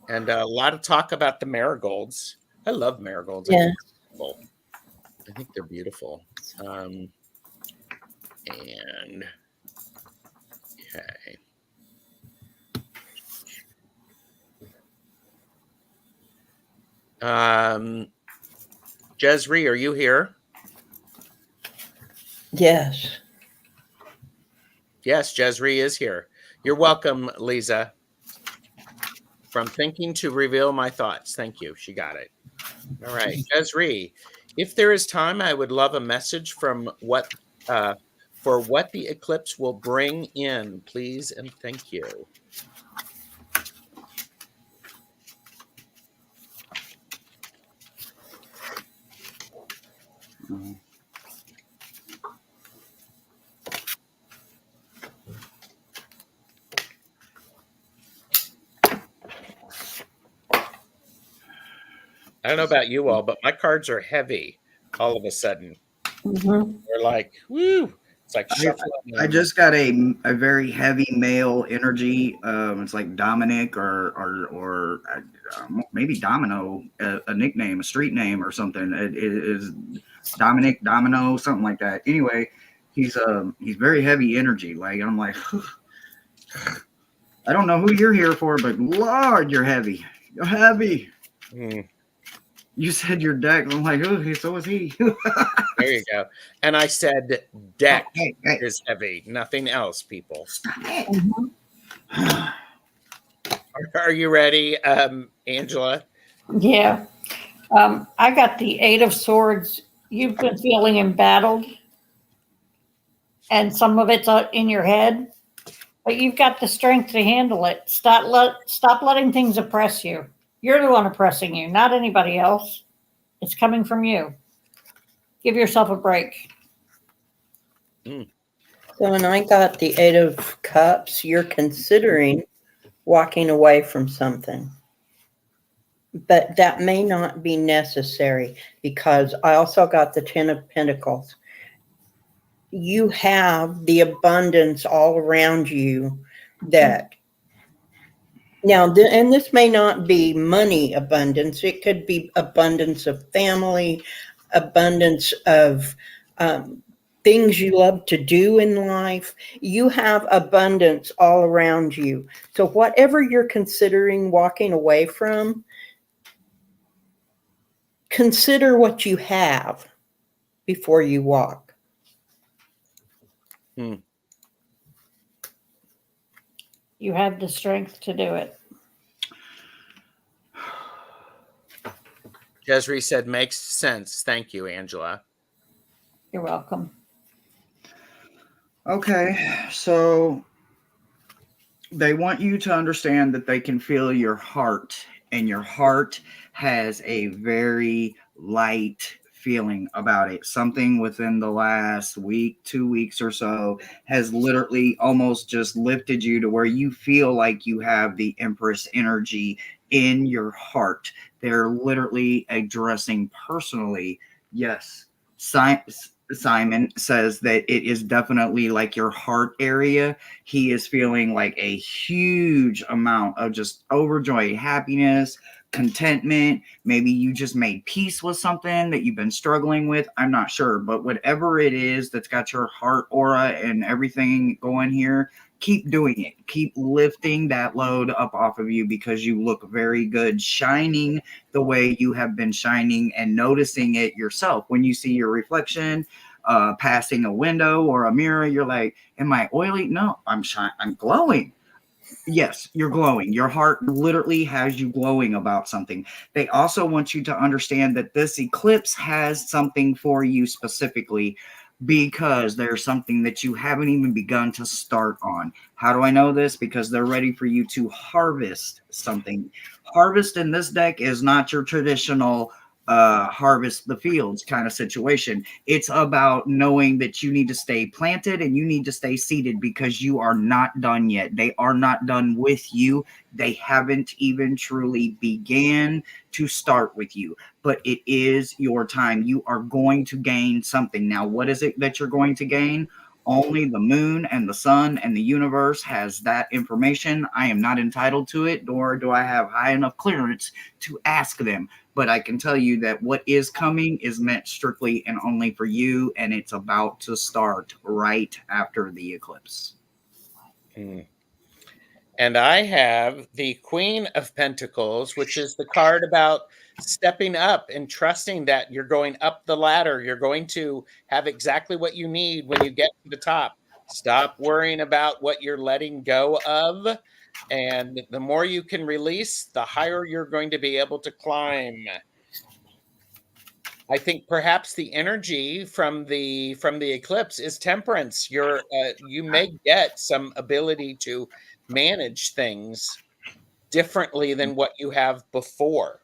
And a lot of talk about the marigolds. I love marigolds. Yeah. I think they're beautiful. And okay. Jezri, are you here? Yes. Yes, Jezri is here. You're welcome, Lisa. From thinking to reveal my thoughts. Thank you. She got it. All right, Jezri. If there is time, I would love a message from for what the eclipse will bring in, please, and thank you. I don't know about you all, but my cards are heavy all of a sudden. Mm-hmm. They're like, woo. It's like shuffling. I just got a very heavy male energy. It's like Dominic or maybe Domino, a nickname, a street name or something. It is Dominic, Domino, something like that. Anyway, he's very heavy energy. Like I'm like, I don't know who you're here for, but Lord, you're heavy. You're heavy. You said your deck. I'm like, oh, so is he. There you go. And I said deck is heavy. Nothing else, people. Are you ready, Angela? Yeah. I got the Eight of Swords. You've been feeling embattled, and some of it's in your head, but you've got the strength to handle it. Stop letting things oppress you. You're the one oppressing you, not anybody else. It's coming from you. Give yourself a break. So when I got the Eight of Cups, you're considering walking away from something. But that may not be necessary because I also got the Ten of Pentacles. You have the abundance all around you that now, and this may not be money abundance. It could be abundance of family, abundance of things you love to do in life. You have abundance all around you. So whatever you're considering walking away from, consider what you have before you walk. You have the strength to do it. Jezri said, makes sense. Thank you, Angela. You're welcome. Okay, so they want you to understand that they can feel your heart, and your heart has a very light feeling about it. Something within the last week, 2 weeks or so has literally almost just lifted you to where you feel like you have the Empress energy in your heart. They're literally addressing personally. Yes, Simon says that it is definitely like your heart area. He is feeling like a huge amount of just overjoyed happiness, contentment. Maybe you just made peace with something that you've been struggling with. I'm not sure, but whatever it is that's got your heart aura and everything going here, keep doing it. Keep lifting that load up off of you because you look very good shining the way you have been shining and noticing it yourself. When you see your reflection, passing a window or a mirror, you're like, am I oily? No, I'm glowing. Yes, you're glowing. Your heart literally has you glowing about something. They also want you to understand that this eclipse has something for you specifically because there's something that you haven't even begun to start on. How do I know this? Because they're ready for you to harvest something. Harvest in this deck is not your traditional harvest the fields kind of situation. It's about knowing that you need to stay planted and you need to stay seated because you are not done yet. They are not done with you. They haven't even truly began to start with you, but it is your time. You are going to gain something. Now, what is it that you're going to gain? Only the moon and the sun and the universe has that information. I am not entitled to it, nor do I have high enough clearance to ask them. But I can tell you that what is coming is meant strictly and only for you, and it's about to start right after the eclipse. And I have the Queen of Pentacles, which is the card about stepping up and trusting that you're going up the ladder. You're going to have exactly what you need when you get to the top. Stop worrying about what you're letting go of. And the more you can release, the higher you're going to be able to climb. I think perhaps the energy from the eclipse is temperance. You may get some ability to manage things differently than what you have before.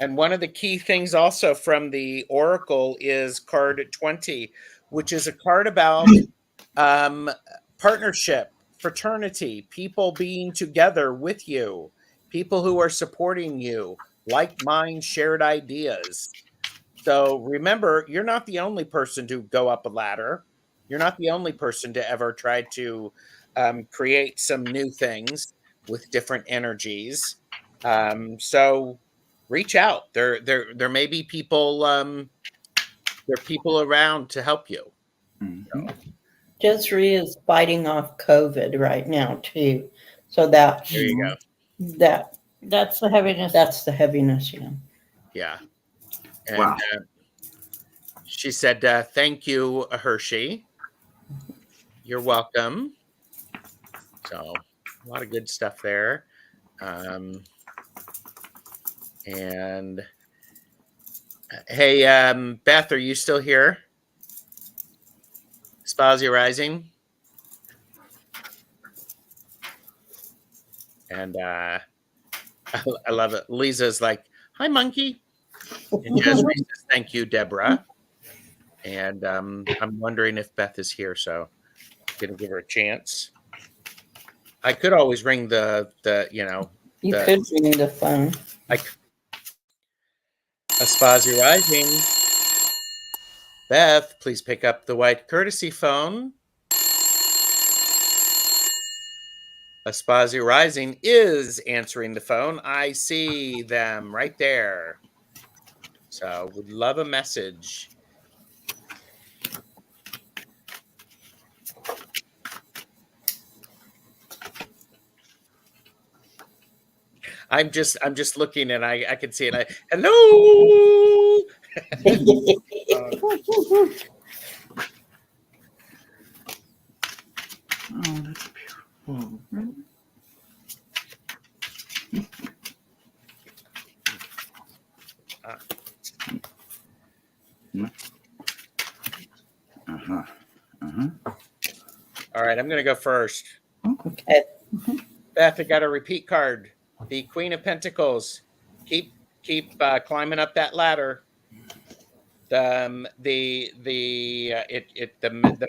And one of the key things also from the Oracle is card 20, which is a card about partnership, fraternity, people being together with you, people who are supporting you, like mind, shared ideas. So remember, you're not the only person to go up a ladder. You're not the only person to ever try to create some new things with different energies. So reach out. There may be people. There are people around to help you. Mm-hmm. Desiree is fighting off COVID right now too, so that's There you go. That's the heaviness. that's the heaviness. Yeah. Yeah. And Wow. she said, "Thank you, Hershe. You're welcome." So a lot of good stuff there. And hey, Beth, are you still here? Spazia Rising. And I love it. Lisa's like, "Hi, monkey." And Jasmine says, "Thank you, Deborah." And I'm wondering if Beth is here, so I'm gonna give her a chance. I could always ring the You could ring the phone. Spazia Rising. Beth, please pick up the white courtesy phone. Spazia Rising is answering the phone. I see them right there. So would love a message. I'm just looking and I can see it. Hello. Oh, that's beautiful. All right, I'm gonna go first. Okay. Beth, I got a repeat card. The Queen of Pentacles. Keep climbing up that ladder. The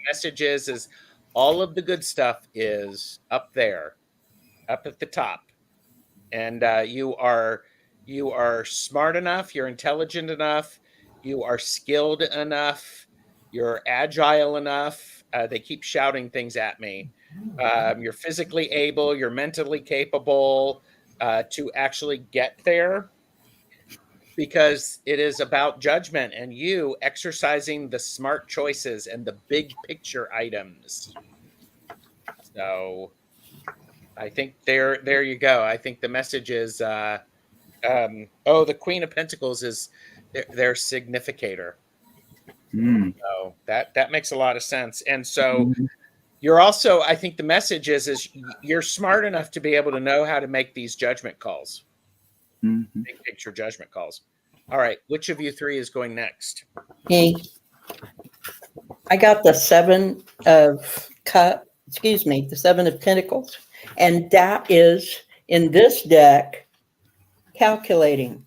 message is all of the good stuff is up there, up at the top, and you are smart enough, you're intelligent enough, you are skilled enough, you're agile enough. They keep shouting things at me. You're physically able, you're mentally capable to actually get there, because it is about judgment and you exercising the smart choices and the big picture items. So I think there you go. I think the message is the Queen of Pentacles is their significator. So that makes a lot of sense. And so Mhm. you're also, I think the message is you're smart enough to be able to know how to make these judgment calls, Mhm. big picture judgment calls. All right, which of you three is going next? Me. I got the Seven of the Seven of Pentacles, and that is in this deck calculating.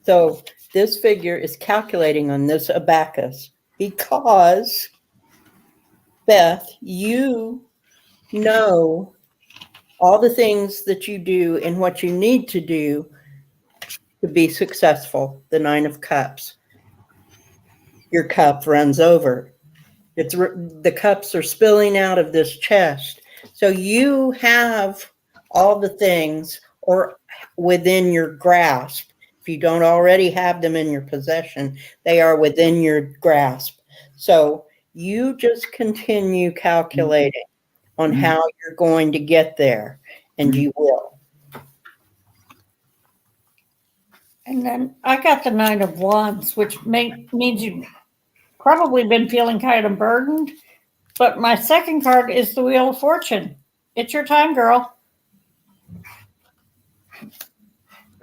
So this figure is calculating on this abacus because, Beth, you know all the things that you do and what you need to do to be successful. The Nine of Cups. Your cup runs over. The cups are spilling out of this chest. So you have all the things or within your grasp. If you don't already have them in your possession, they are within your grasp. So you just continue calculating on how you're going to get there, and you will. And then I got the Nine of Wands, which means you've probably been feeling kind of burdened. But my second card is the Wheel of Fortune. It's your time, girl.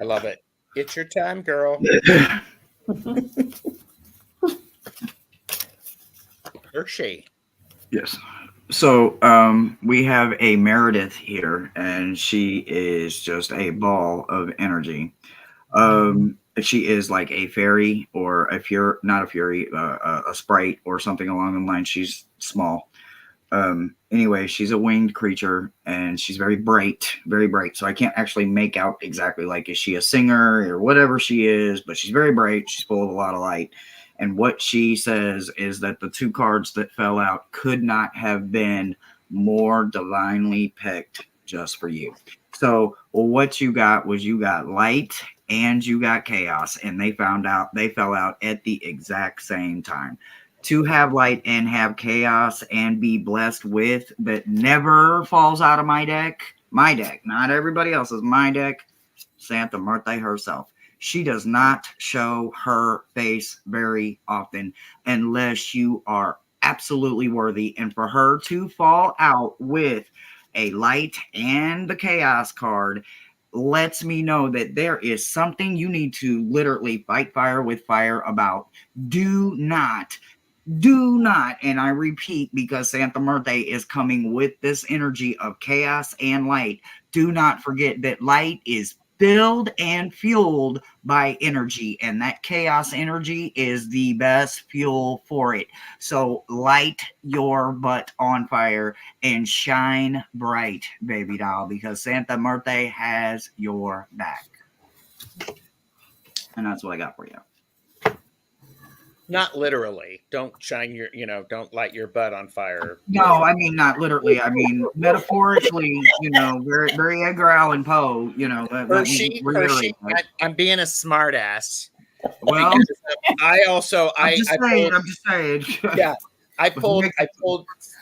I love it. It's your time, girl. Hershe. Yes. So we have a Meredith here, and she is just a ball of energy. She is like a fairy or not a fury, a sprite or something along the line. She's small. Anyway, she's a winged creature, and she's very bright, very bright. So I can't actually make out exactly, like, is she a singer or whatever she is, but she's very bright. She's full of a lot of light. And what she says is that the two cards that fell out could not have been more divinely picked just for you. So what you got was you got light and you got chaos, and they fell out at the exact same time. To have light and have chaos and be blessed with, that never falls out of my deck, not everybody else's, my deck, Santa Muerte herself. She does not show her face very often unless you are absolutely worthy. And for her to fall out with a light and the chaos card lets me know that there is something you need to literally fight fire with fire about. Do not, and I repeat, because Santa Muerte is coming with this energy of chaos and light, do not forget that light is filled and fueled by energy, and that chaos energy is the best fuel for it. So light your butt on fire and shine bright, baby doll, because Santa Muerte has your back. And that's what I got for you. Not literally. Don't don't light your butt on fire. No, I mean not literally. I mean metaphorically. Very, very Edgar Allan Poe. Hershey, I'm being a smart ass. Well, I also, I'm just saying. Yeah, I pulled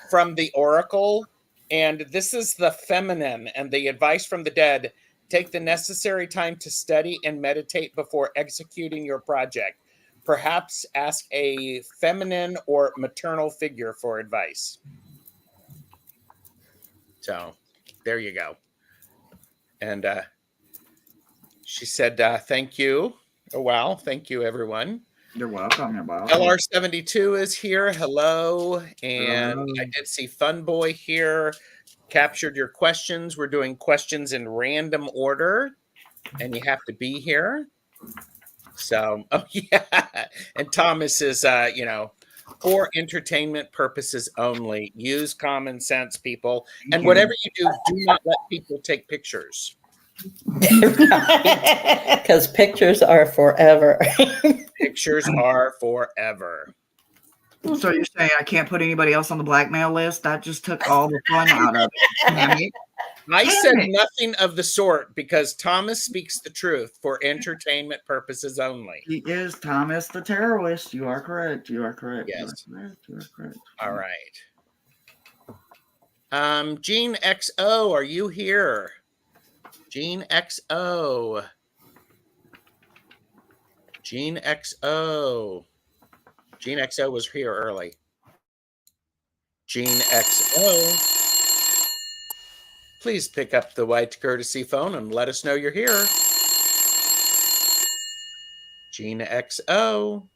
from the Oracle, and this is the feminine, and the advice from the dead: take the necessary time to study and meditate before executing your project. Perhaps ask a feminine or maternal figure for advice. So there you go. And she said, thank you. Oh, wow. Thank you, everyone. You're welcome. You're welcome. LR72 is here. Hello. And I did see Fun Boy here. Captured your questions. We're doing questions in random order, and you have to be here. So, oh yeah. And Thomas is, for entertainment purposes only. Use common sense, people. And whatever you do not let people take pictures. Because pictures are forever. Pictures are forever. So you're saying I can't put anybody else on the blackmail list? That just took all the fun out of it. I said nothing of the sort because Thomas speaks the truth for entertainment purposes only. He is Thomas the terrorist. You are correct. You are correct. Yes. You are correct. All right. Gene XO, are you here? Gene XO. Gene XO. Gene XO was here early. Gene XO, please pick up the white courtesy phone and let us know you're here. Gene XO.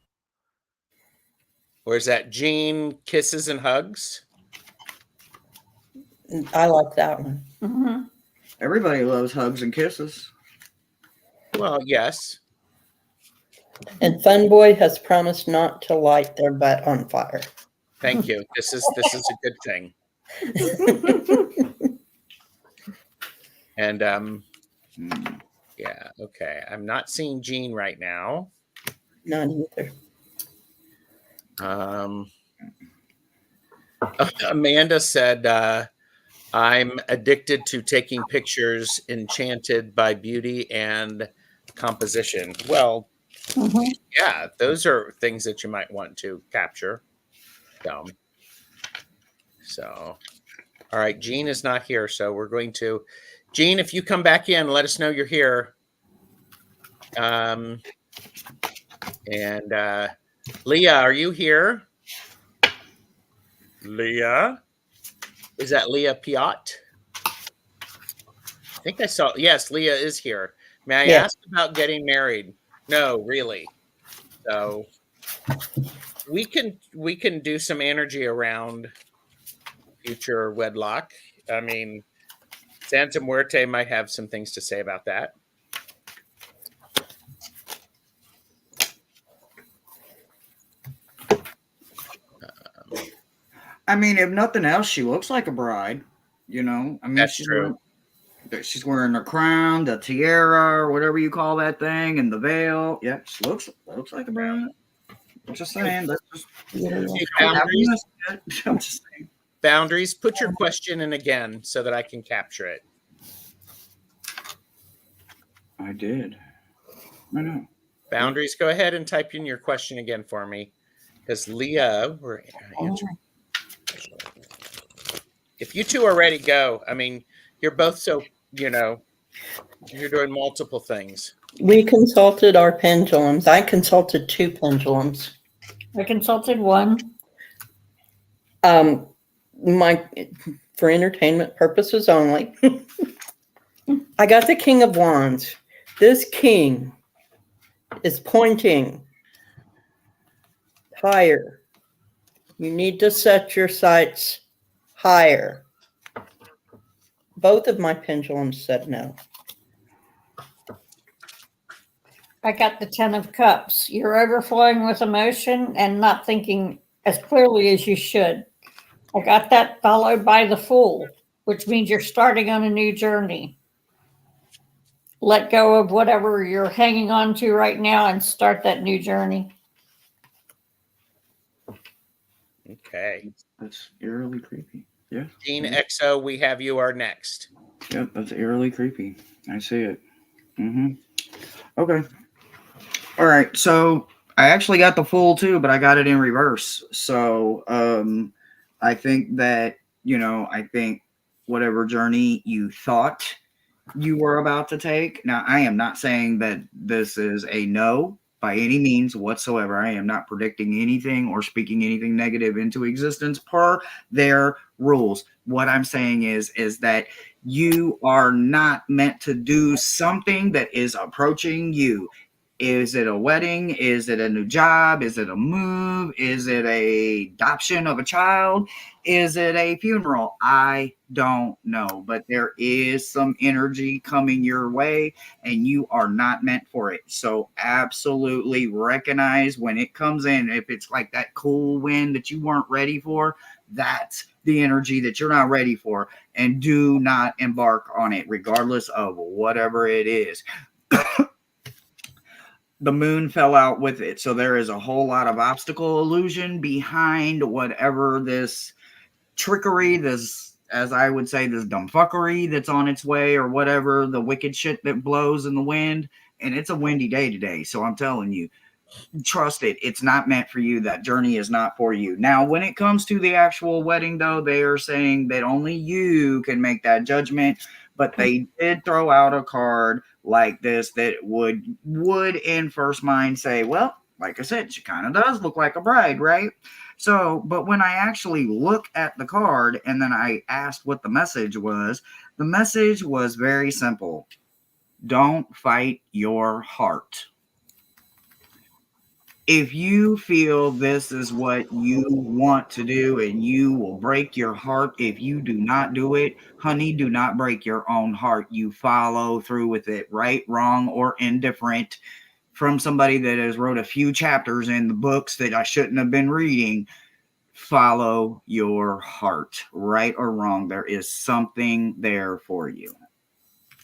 Or is that Gene Kisses and Hugs? I like that one. Mm-hmm. Everybody loves hugs and kisses. Well, yes. And Funboy has promised not to light their butt on fire. Thank you. This is a good thing. And yeah, okay. I'm not seeing Gene right now. Not either. Amanda said, I'm addicted to taking pictures, enchanted by beauty and composition. Well, Mm-hmm. yeah, those are things that you might want to capture. So, all right, Gene is not here, so we're going to, Gene, if you come back in, let us know you're here. And Leah, are you here? Leah? Is that Leah Piot? I think I saw, yes, Leah is here. May I Yes. ask about getting married? No, really. So we can do some energy around future wedlock. I mean, Santa Muerte might have some things to say about that. I mean, if nothing else, she looks like a bride. You know, I mean, That's true. She's wearing a crown, the tiara, or whatever you call that thing, and the veil. Yeah, she looks like a bride. I'm just saying. That's just Okay, I'm just saying. Boundaries, put your question in again so that I can capture it. I did. I know. Boundaries, go ahead and type in your question again for me. Because Leah, we're answering. If you two are ready, go. I mean, you're both so, you're doing multiple things. We consulted our pendulums. I consulted 2 pendulums. I consulted one. For entertainment purposes only. I got the King of Wands. This king is pointing higher. You need to set your sights higher. Both of my pendulums said no. I got the 10 of Cups. You're overflowing with emotion and not thinking as clearly as you should. I got that followed by the Fool, which means you're starting on a new journey. Let go of whatever you're hanging on to right now and start that new journey. Okay. That's eerily creepy. Yeah. Gene XO, we have you are next. Yep, that's eerily creepy. I see it. Okay. All right. So I actually got the Fool too, but I got it in reverse. So I think that, I think whatever journey you thought you were about to take. Now, I am not saying that this is a no by any means whatsoever. I am not predicting anything or speaking anything negative into existence per their rules. What I'm saying is that you are not meant to do something that is approaching you. Is it a wedding? Is it a new job? Is it a move? Is it a adoption of a child? Is it a funeral? I don't know, but there is some energy coming your way and you are not meant for it. So absolutely recognize when it comes in, if it's like that cool wind that you weren't ready for, that's the energy that you're not ready for, and do not embark on it regardless of whatever it is. The moon fell out with it. So there is a whole lot of obstacle illusion behind whatever this trickery, this, as I would say, this dumbfuckery that's on its way, or whatever, the wicked shit that blows in the wind. And it's a windy day today. So I'm telling you, trust it. It's not meant for you. That journey is not for you. Now, when it comes to the actual wedding, though, they are saying that only you can make that judgment. But they did throw out a card like this that would in first mind say, well, like I said, she kind of does look like a bride, right? So, but when I actually look at the card and then I asked what the message was very simple. Don't fight your heart. If you feel this is what you want to do and you will break your heart if you do not do it, honey, do not break your own heart. You follow through with it, right, wrong, or indifferent. From somebody that has wrote a few chapters in the books that I shouldn't have been reading, follow your heart, right or wrong. There is something there for you.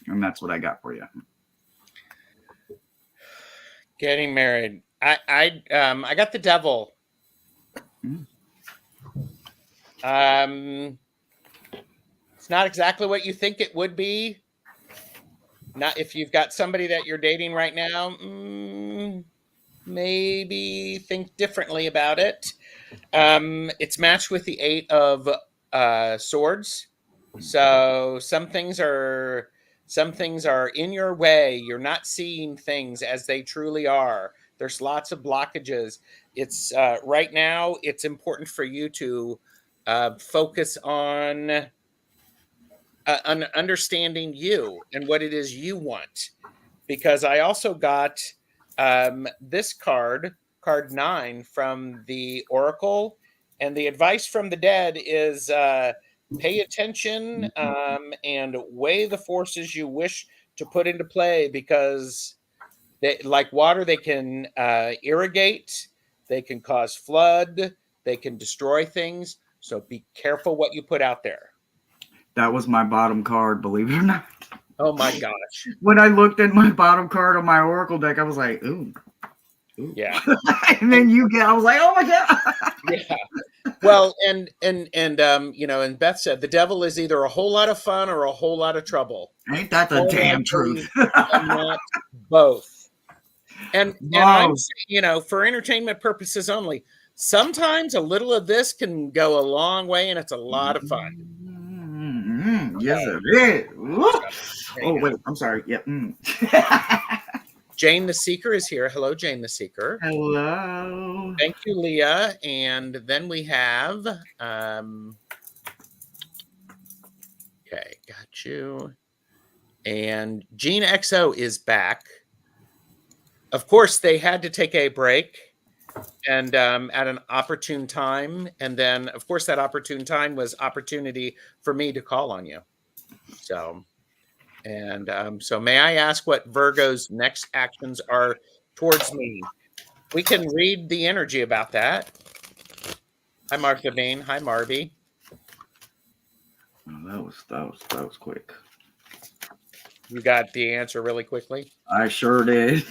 And that's what I got for you. Getting married. I got the devil. It's not exactly what you think it would be. Not if you've got somebody that you're dating right now, maybe think differently about it. It's matched with the 8 of swords. So some things are in your way. You're not seeing things as they truly are. There's lots of blockages. It's right now, it's important for you to focus on understanding you and what it is you want. Because I also got this card 9 from the Oracle. And the advice from the dead is pay attention and weigh the forces you wish to put into play, because they, like water, they can irrigate, they can cause flood, they can destroy things. So be careful what you put out there. That was my bottom card, believe it or not. Oh my gosh. When I looked at my bottom card on my Oracle deck, I was like, ooh. Yeah. And then I was like, oh my God. Yeah. Well, and and Beth said the devil is either a whole lot of fun or a whole lot of trouble. Ain't that the damn truth? Not both. And I'm saying, for entertainment purposes only, sometimes a little of this can go a long way, and it's a lot of fun. Yes, it is. Oh, wait, I'm sorry. Yep. Jane the Seeker is here. Hello, Jane the Seeker. Hello. Thank you, Leah. And then we have, okay, got you. And Gene XO is back. Of course, they had to take a break and at an opportune time. And then, of course, that opportune time was opportunity for me to call on you. So, and so may I ask what Virgo's next actions are towards me? We can read the energy about that. Hi, Martha Bain. Hi, Marby. Oh, that was quick. You got the answer really quickly? I sure did.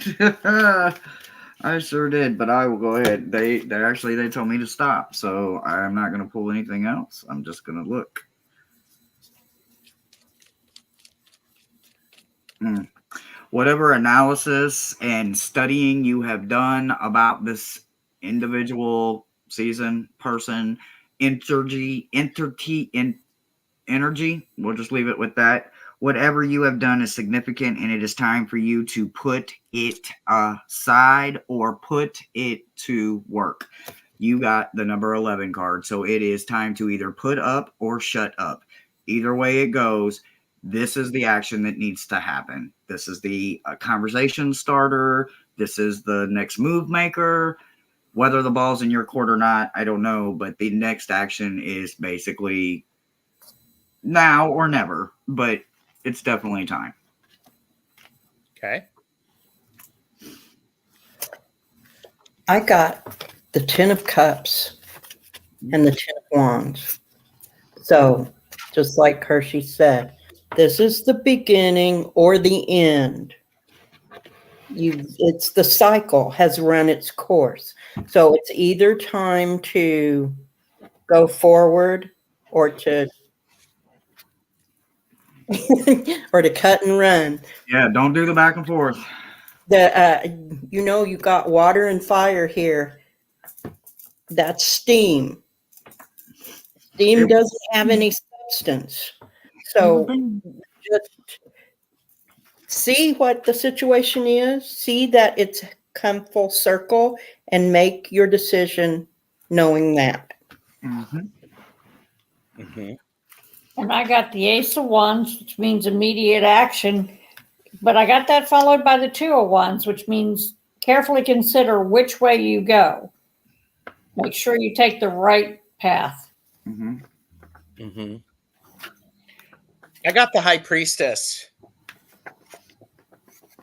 I sure did, but I will go ahead. They told me to stop, so I'm not going to pull anything else. I'm just going to look. Whatever analysis and studying you have done about this individual season, person, energy, we'll just leave it with that. Whatever you have done is significant, and it is time for you to put it aside or put it to work. You got the number 11 card, so it is time to either put up or shut up. Either way it goes, this is the action that needs to happen. This is the conversation starter. This is the next move maker. Whether the ball's in your court or not, I don't know, but the next action is basically now or never, but it's definitely time. Okay. I got the 10 of Cups and the 10 of Wands. So, just like Hershe said, this is the beginning or the end. It's the cycle has run its course. So it's either time to go forward or to or to cut and run. Yeah, don't do the back and forth. You got water and fire here. That's steam. Steam doesn't have any substance. So just see what the situation is. See that it's come full circle and make your decision knowing that. Mhm. Mm-hmm. And I got the Ace of Wands, which means immediate action. But I got that followed by the Two of Wands, which means carefully consider which way you go. Make sure you take the right path. Mhm. Mm-hmm. I got the High Priestess.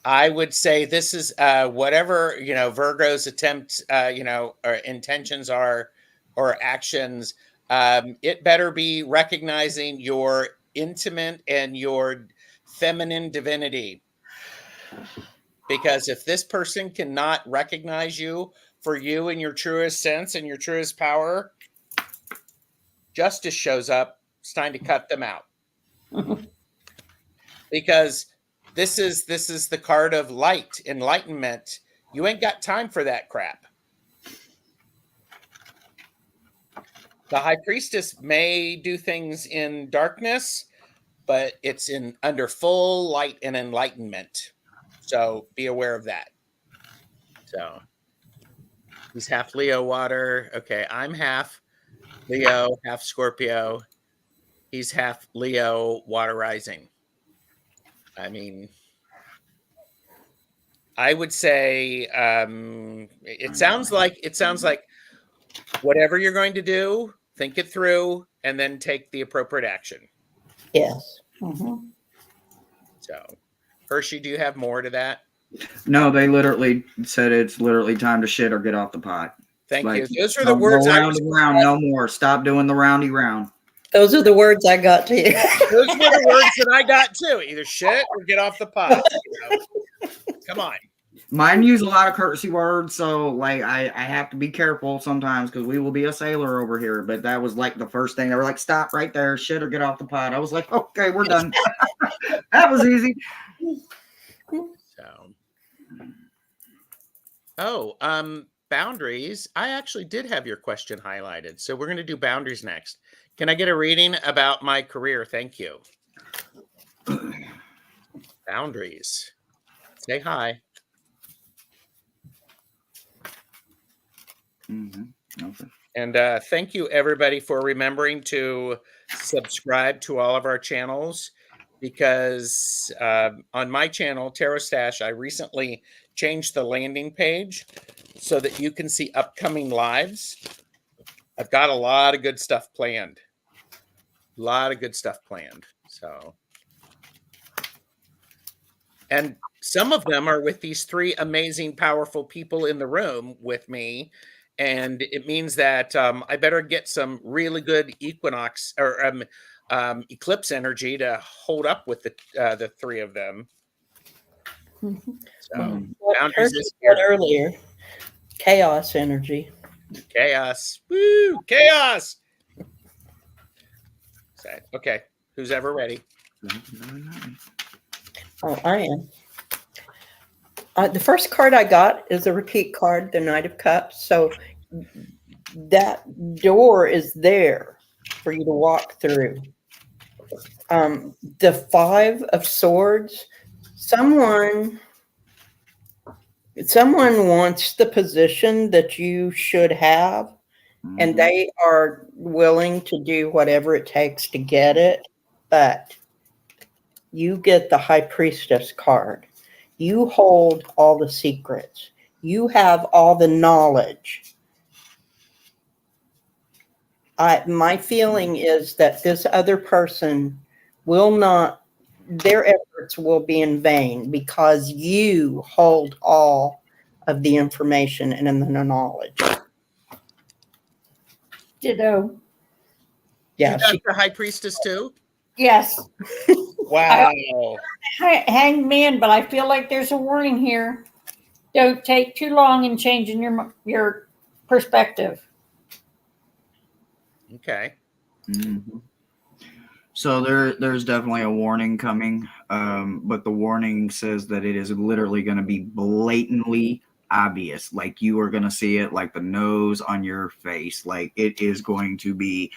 I would say this is whatever, Virgo's attempt, or intentions are, or actions. It better be recognizing your intimate and your feminine divinity. Because if this person cannot recognize you for you in your truest sense and your truest power, justice shows up. It's time to cut them out. Because this is the card of light, enlightenment. You ain't got time for that crap. The High Priestess may do things in darkness, but it's in under full light and enlightenment. So be aware of that. So he's half Leo water. Okay, I'm half Leo, half Scorpio. He's half Leo water rising. I mean, I would say it sounds like whatever you're going to do, think it through and then take the appropriate action. Yes. Mhm. So, Hershe, do you have more to that? No, they literally said it's literally time to shit or get off the pot. Thank Like, you. Those are the words no I roundy was. round, no more. Stop doing the roundy round. Those are the words I got to you. Those were the words that I got too. Either shit or get off the pot. Come on. Mine use a lot of courtesy words, so like I have to be careful sometimes because we will be a sailor over here. But that was like the first thing. They were like, "Stop right there, shit or get off the pot." I was like, "Okay, we're done." That was easy. So, boundaries. I actually did have your question highlighted, so we're going to do boundaries next. Can I get a reading about my career? Thank you. Boundaries. Say hi. Mm-hmm. Okay. And thank you, everybody, for remembering to subscribe to all of our channels, because on my channel, Tarot Stash, I recently changed the landing page so that you can see upcoming lives. I've got a lot of good stuff planned. So, and some of them are with these three amazing, powerful people in the room with me. And it means that I better get some really good equinox or eclipse energy to hold up with the three of them. So, What boundaries Hershe is said here. earlier, chaos energy. Chaos. Woo! Chaos. Okay. Who's ever ready? Oh, I am. The first card I got is a repeat card, the Knight of Cups. So that door is there for you to walk through. The Five of Swords, someone wants the position that you should have, and they are willing to do whatever it takes to get it. But you get the High Priestess card. You hold all the secrets. You have all the knowledge. My feeling is that this other person will not, their efforts will be in vain because you hold all of the information and the knowledge. Ditto. Yeah, You got the High Priestess too? Yes. Wow. Hang me in, but I feel like there's a warning here. Don't take too long in changing your perspective. Okay. Mm-hmm. So there's definitely a warning coming, but the warning says that it is literally going to be blatantly obvious. Like you are going to see it like the nose on your face. Like it is going to be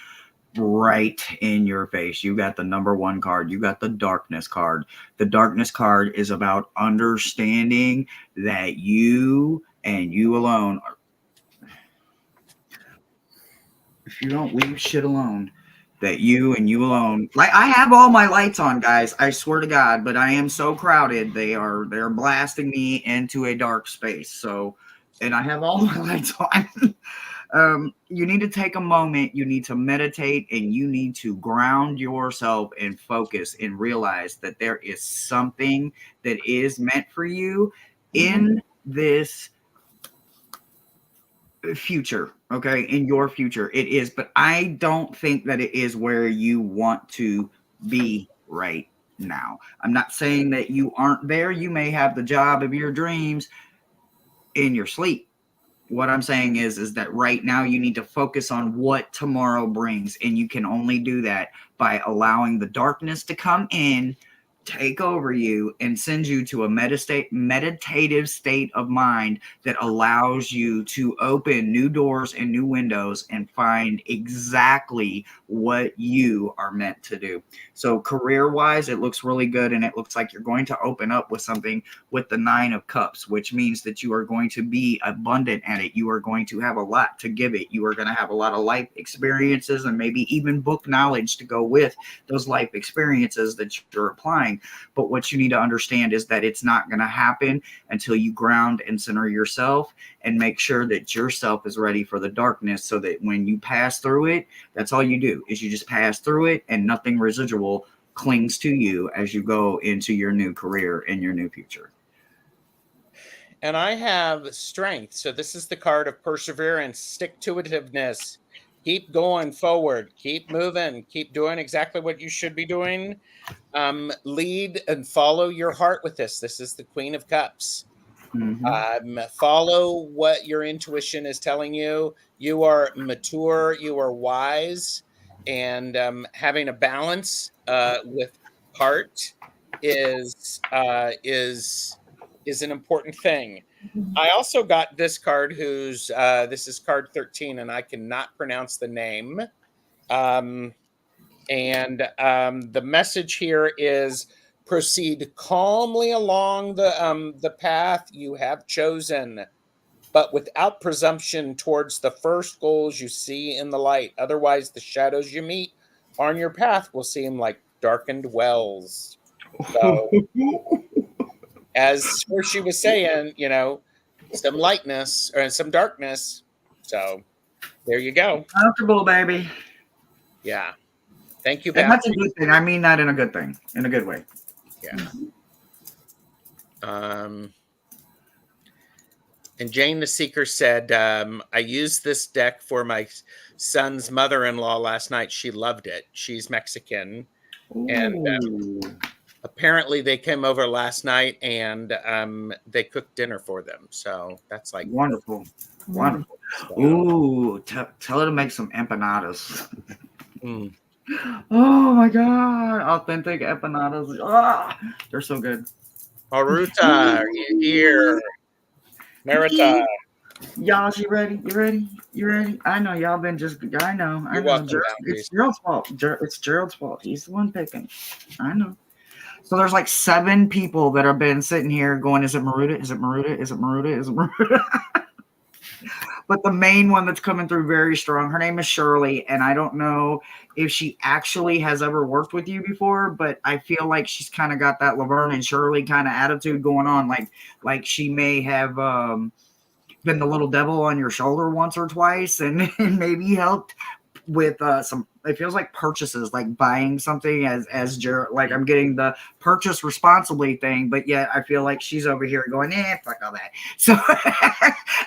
right in your face. You got the number one card. You got the darkness card. The darkness card is about understanding that you and you alone if you don't leave shit alone, that you and you alone, like I have all my lights on, guys, I swear to God, but I am so crowded, they're blasting me into a dark space. So, and I have all my lights on. You need to take a moment, you need to meditate, and you need to ground yourself and focus and realize that there is something that is meant for you in this future, okay, in your future. It is, but I don't think that it is where you want to be right now. I'm not saying that you aren't there. You may have the job of your dreams in your sleep. What I'm saying is that right now you need to focus on what tomorrow brings, and you can only do that by allowing the darkness to come in, take over you, and send you to a meditative state of mind that allows you to open new doors and new windows and find exactly what you are meant to do. So career-wise, it looks really good, and it looks like you're going to open up with something with the 9 of Cups, which means that you are going to be abundant at it. You are going to have a lot to give it. You are going to have a lot of life experiences and maybe even book knowledge to go with those life experiences that you're applying. But what you need to understand is that it's not going to happen until you ground and center yourself and make sure that yourself is ready for the darkness, so that when you pass through it, that's all you do is you just pass through it and nothing residual clings to you as you go into your new career and your new future. And I have strength. So this is the card of perseverance, stick-to-itiveness. Keep going forward. Keep moving. Keep doing exactly what you should be doing. Lead and follow your heart with this. This is the Queen of Cups. Follow what your intuition is telling you. You are mature. You are wise. And having a balance with heart is an important thing. I also got this card who's this is card 13, and I cannot pronounce the name. The message here is proceed calmly along the path you have chosen, but without presumption towards the first goals you see in the light. Otherwise, the shadows you meet on your path will seem like darkened wells. So, as Hershe was saying, some lightness or some darkness. So there you go. Comfortable, baby. Yeah. Thank you, And that's a good thing. I mean that in a good thing, in a good way. Yeah. And Jane the Seeker said, I used this deck for my son's mother-in-law last night. She loved it. She's Mexican. Ooh. And apparently they came over last night and they cooked dinner for them. So that's like wonderful. Wonderful. Ooh, tell her to make some empanadas. Oh my God. Authentic empanadas. Ah, they're so good. Aruta, are you here? Marita. Y'all, you ready? You ready? You ready? I know y'all been just, I know. It's Gerald's fault. It's Gerald's fault. He's the one picking. I know. So there's like 7 people that have been sitting here going, is it Maruta? Is it Maruta? Is it Maruta? Is it Maruta? But the main one that's coming through very strong, her name is Shirley, and I don't know if she actually has ever worked with you before, but I feel like she's kind of got that Laverne and Shirley kind of attitude going on, like she may have been the little devil on your shoulder once or twice, and maybe helped with some, it feels like purchases, like buying something as Gerald, like I'm getting the purchase responsibly thing, but yet I feel like she's over here going, fuck all that. So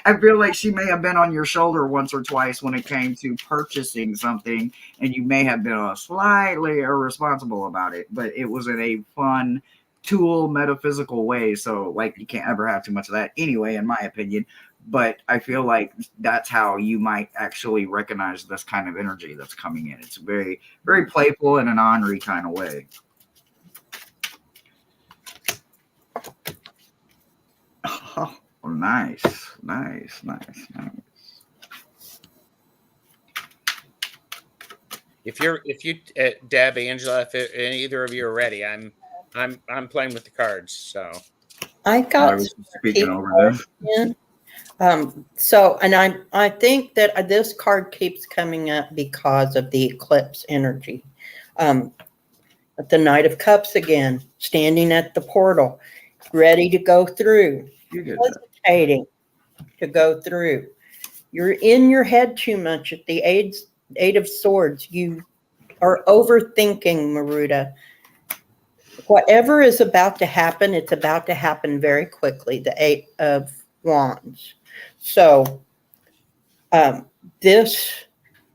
I feel like she may have been on your shoulder once or twice when it came to purchasing something, and you may have been slightly irresponsible about it, but it was in a fun tool metaphysical way. So like you can't ever have too much of that anyway, in my opinion. But I feel like that's how you might actually recognize this kind of energy that's coming in. It's very, very playful in an ornery kind of way. Oh, nice. If you, Deb, Angela, if either of you are ready, I'm playing with the cards. So I got speaking over there. And I think that this card keeps coming up because of the eclipse energy. The Knight of Cups again, standing at the portal, ready to go through, You get that. hesitating to go through. You're in your head too much at the Eight of Swords. You are overthinking, Maruta. Whatever is about to happen, it's about to happen very quickly. The Eight of Wands. So this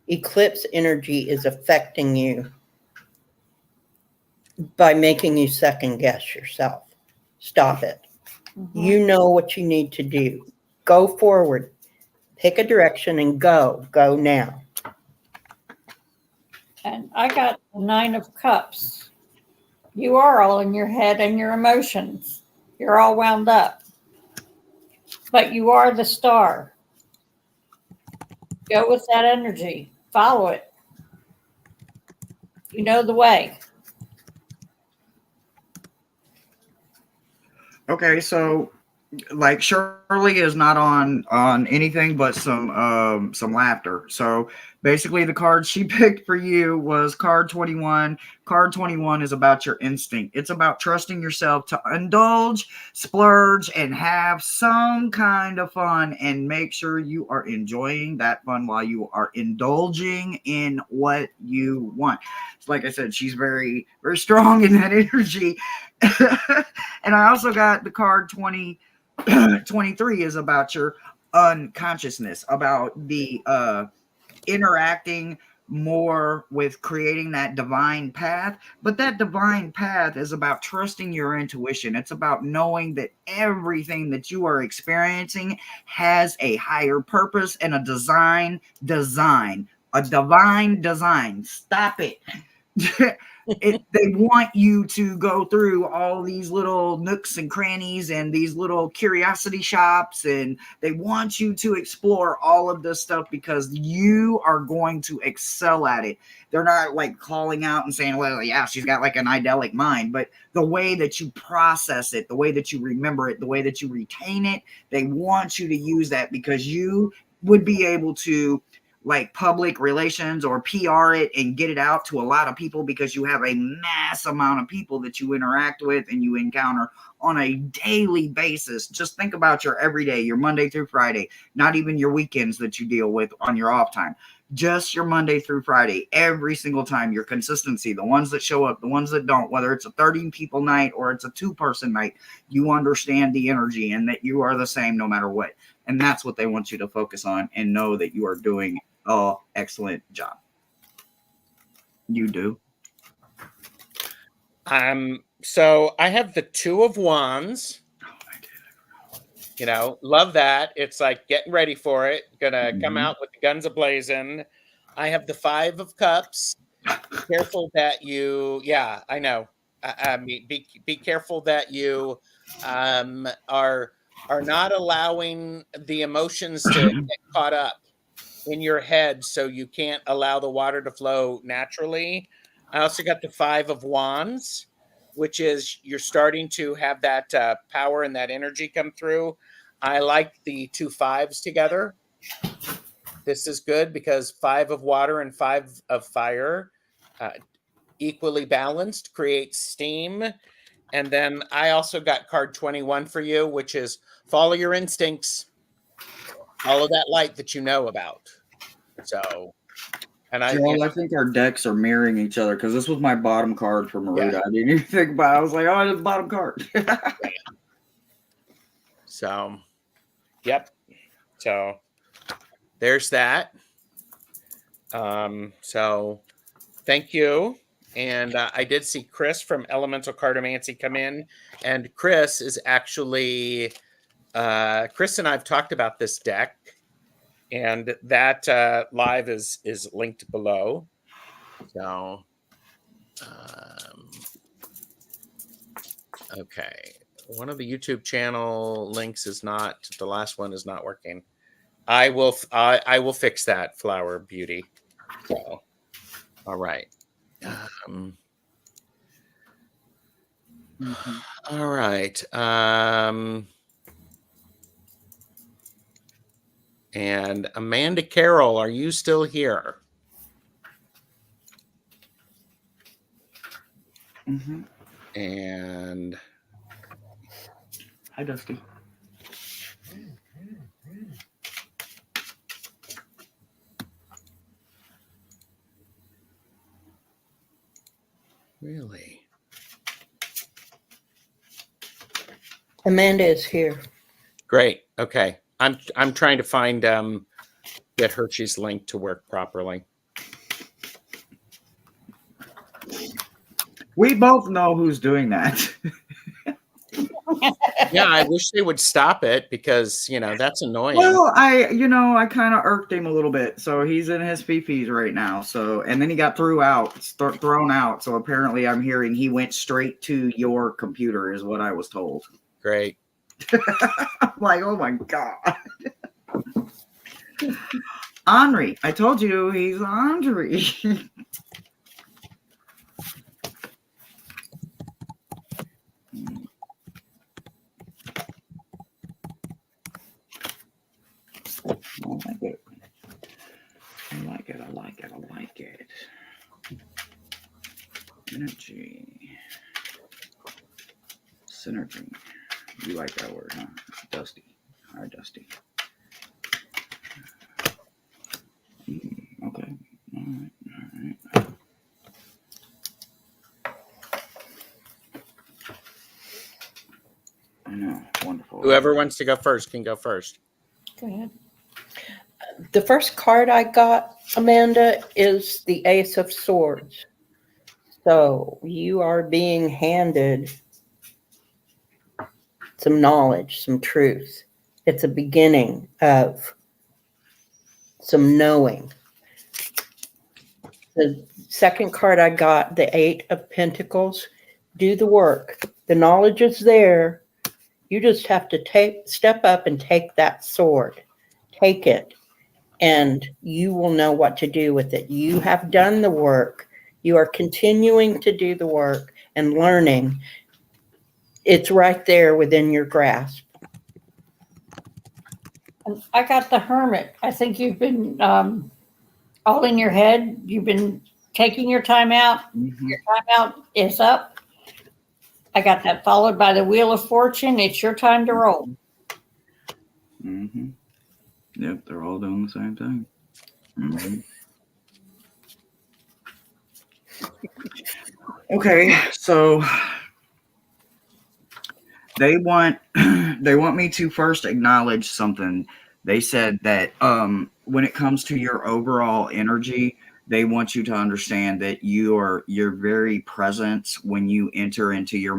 eclipse energy is affecting you by making you second guess yourself. Stop it. You know what you need to do. Go forward. Pick a direction and go. Go now. And I got the Nine of Cups. You are all in your head and your emotions. You're all wound up. But you are the star. Go with that energy. Follow it. You know the way. Okay, so like Shirley is not on anything but some laughter. So basically the card she picked for you was card 21. Card 21 is about your instinct. It's about trusting yourself to indulge, splurge, and have some kind of fun, and make sure you are enjoying that fun while you are indulging in what you want. So like I said, she's very, very strong in that energy. And I also got the card 23 is about your unconsciousness, about the interacting more with creating that divine path. But that divine path is about trusting your intuition. It's about knowing that everything that you are experiencing has a higher purpose and a divine design. Stop it. They want you to go through all these little nooks and crannies and these little curiosity shops, and they want you to explore all of this stuff because you are going to excel at it. They're not like calling out and saying, well, yeah, she's got like an idyllic mind, but the way that you process it, the way that you remember it, the way that you retain it, they want you to use that because you would be able to like public relations or PR it and get it out to a lot of people because you have a mass amount of people that you interact with and you encounter on a daily basis. Just think about your everyday, your Monday through Friday, not even your weekends that you deal with on your off time. Just your Monday through Friday, every single time, your consistency, the ones that show up, the ones that don't, whether it's a 30 people night or it's a 2-person night, you understand the energy and that you are the same no matter what. And that's what they want you to focus on and know that you are doing an excellent job. You do. So I have the Two of Wands. You know, love that. It's like getting ready for it. Gonna come out with the guns a-blazing. I have the Five of Cups. Careful that you, yeah, I know. I mean, be careful that you are not allowing the emotions to get caught up in your head, so you can't allow the water to flow naturally. I also got the Five of Wands, which is you're starting to have that power and that energy come through. I like the two fives together. This is good because 5 of water and 5 of fire, equally balanced, creates steam. And then I also got card 21 for you, which is follow your instincts, follow that light that you know about. So, and Gerald, I think our decks are mirroring each other because this was my bottom card for Maruta. Yeah. I didn't even think about it. I was like, oh, it's the bottom card. So, yep. So there's that. So thank you. And I did see Chris from Elemental Cartomancy come in, and Chris is actually Chris and I've talked about this deck, and that live is linked below. So, okay, one of the YouTube channel links is not, the last one is not working. I will fix that, Flower Beauty. So, all right. All right. And Amanda Carroll, are you still here? Mm-hmm. And Hi, Dusty. really? Amanda is here. Great. Okay. I'm trying to find get Hershe's link to work properly. We both know who's doing that. Yeah, I wish they would stop it because, you know, that's annoying. Well, I kind of irked him a little bit. So he's in his PPs right now. So, and then he got thrown out. So apparently I'm hearing he went straight to your computer is what I was told. Great. I'm like, oh my God. Henri, I told you he's Henri. I like it. I like it. I like it. I like it. Energy. Synergy. You like that word, huh? Dusty. All right, Dusty. Okay. All right. All right. I know. Wonderful. Whoever wants to go first can go first. Go ahead. The first card I got, Amanda, is the Ace of Swords. So you are being handed some knowledge, some truth. It's a beginning of some knowing. The second card I got, the Eight of Pentacles. Do the work. The knowledge is there. You just have to step up and take that sword. Take it. And you will know what to do with it. You have done the work. You are continuing to do the work and learning. It's right there within your grasp. And I got the Hermit. I think you've been all in your head. You've been taking your time out. Mm-hmm. Your time out is up. I got that followed by the Wheel of Fortune. It's your time to roll. Mm-hmm. Yep, they're all doing the same thing. Mm-hmm. Okay, so they want me to first acknowledge something. They said that when it comes to your overall energy, they want you to understand that your very presence when you enter into your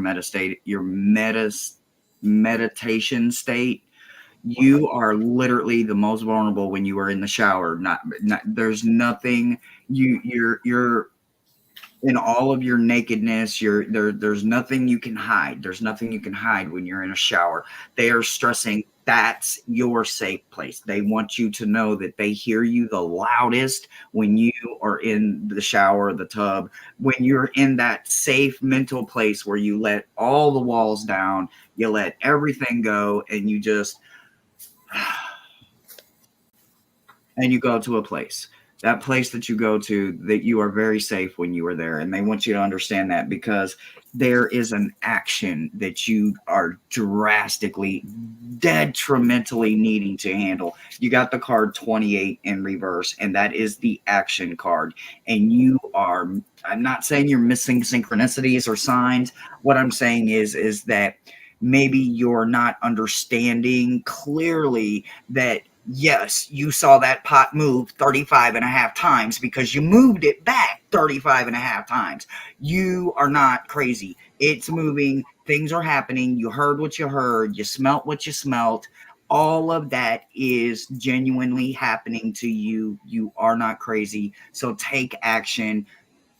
meditation state. You are literally the most vulnerable when you are in the shower. Not there's nothing you're in all of your nakedness. There's nothing you can hide. There's nothing you can hide when you're in a shower. They are stressing that's your safe place. They want you to know that they hear you the loudest when you are in the shower, the tub, when you're in that safe mental place where you let all the walls down, you let everything go, and you just and you go to a place. That place that you go to, that you are very safe when you are there. And they want you to understand that because there is an action that you are drastically, detrimentally needing to handle. You got the card 28 in reverse, and that is the action card. And you are, I'm not saying you're missing synchronicities or signs. What I'm saying is that maybe you're not understanding clearly that yes, you saw that pot move 35 and a half times because you moved it back 35 and a half times. You are not crazy. It's moving. Things are happening. You heard what you heard. You smelt what you smelt. All of that is genuinely happening to you. You are not crazy. So take action.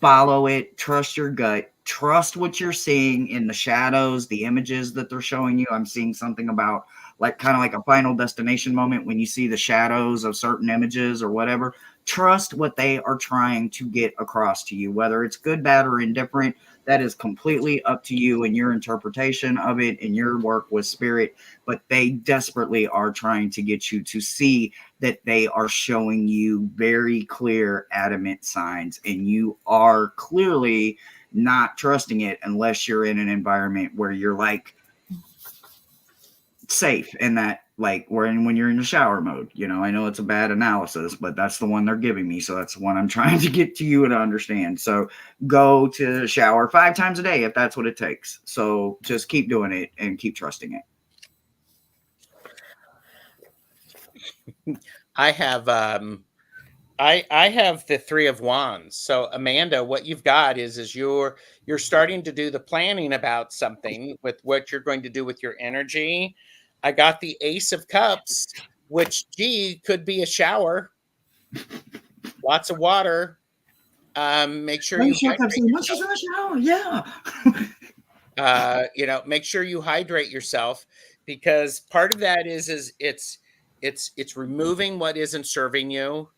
Follow it. Trust your gut. Trust what you're seeing in the shadows, the images that they're showing you. I'm seeing something about like kind of like a Final Destination moment when you see the shadows of certain images or whatever. Trust what they are trying to get across to you, whether it's good, bad, or indifferent. That is completely up to you and your interpretation of it and your work with spirit. But they desperately are trying to get you to see that they are showing you very clear, adamant signs, and you are clearly not trusting it unless you're in an environment where you're like safe, and that like when you're in the shower mode. You know, I know it's a bad analysis, but that's the one they're giving me, so that's the one I'm trying to get to you to understand. So go to the shower 5 times a day if that's what it takes. So just keep doing it and keep trusting it. I have I have the 3 of Wands. So Amanda, what you've got is you're starting to do the planning about something with what you're going to do with your energy. I got the Ace of Cups, which could be a shower. Lots of water. Make sure you hydrate yourself. Yeah. You know, make sure you hydrate yourself, because part of that is it's removing what isn't serving you,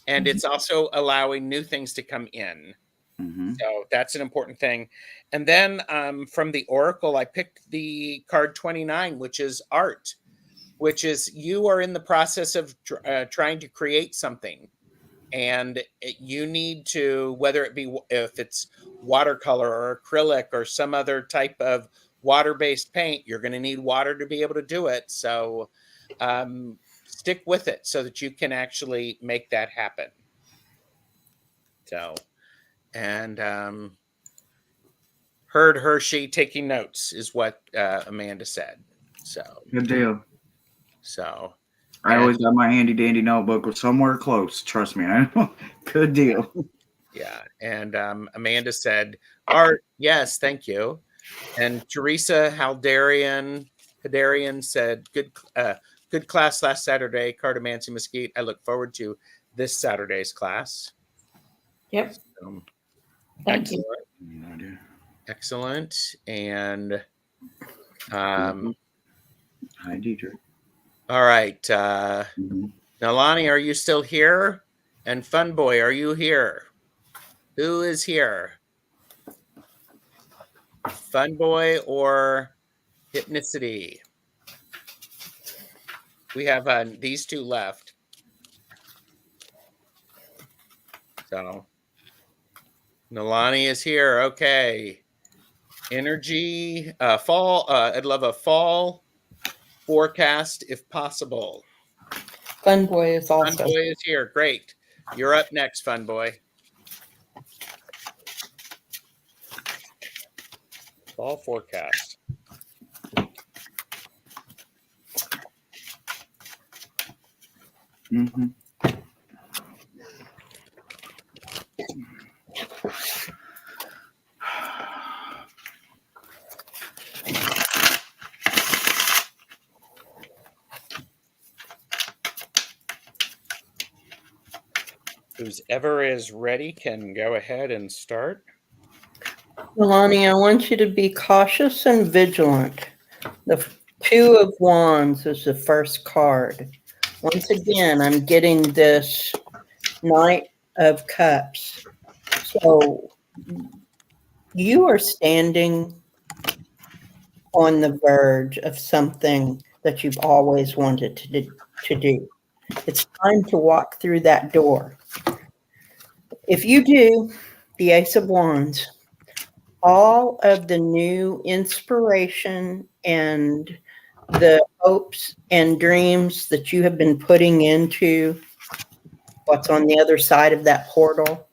and it's also allowing new things to come in. Mm-hmm. So that's an important thing. And then from the Oracle, I picked the card 29, which is art, which is you are in the process of trying to create something. And you need to, whether it be if it's watercolor or acrylic or some other type of water-based paint, you're going to need water to be able to do it. So stick with it so that you can actually make that happen. So, and heard Hershe taking notes is what Amanda said. So Good deal. So I always got my handy dandy notebook somewhere close. Trust me. Good deal. Yeah. And Amanda said, art, yes, thank you. And Teresa Hadarian said, good class last Saturday, Cartomancy Mesquite. I look forward to this Saturday's class. Yep. Thank you. Excellent. And Hi, Deidre. All right. Nalani, are you still here? And Fun Boy, are you here? Who is here? Fun Boy or Hypnicity? We have these 2 left. So Nalani is here. Okay. Energy, fall. I'd love a fall forecast if possible. Fun Boy is Fun also. Boy is here. Great. You're up next, Fun Boy. Fall forecast. Mm-hmm. Who's ever is ready can go ahead and start. Melanie, I want you to be cautious and vigilant. The 2 of Wands is the first card. Once again, I'm getting this Knight of Cups. So you are standing on the verge of something that you've always wanted to do. It's time to walk through that door. If you do, the Ace of Wands, all of the new inspiration and the hopes and dreams that you have been putting into what's on the other side of that portal,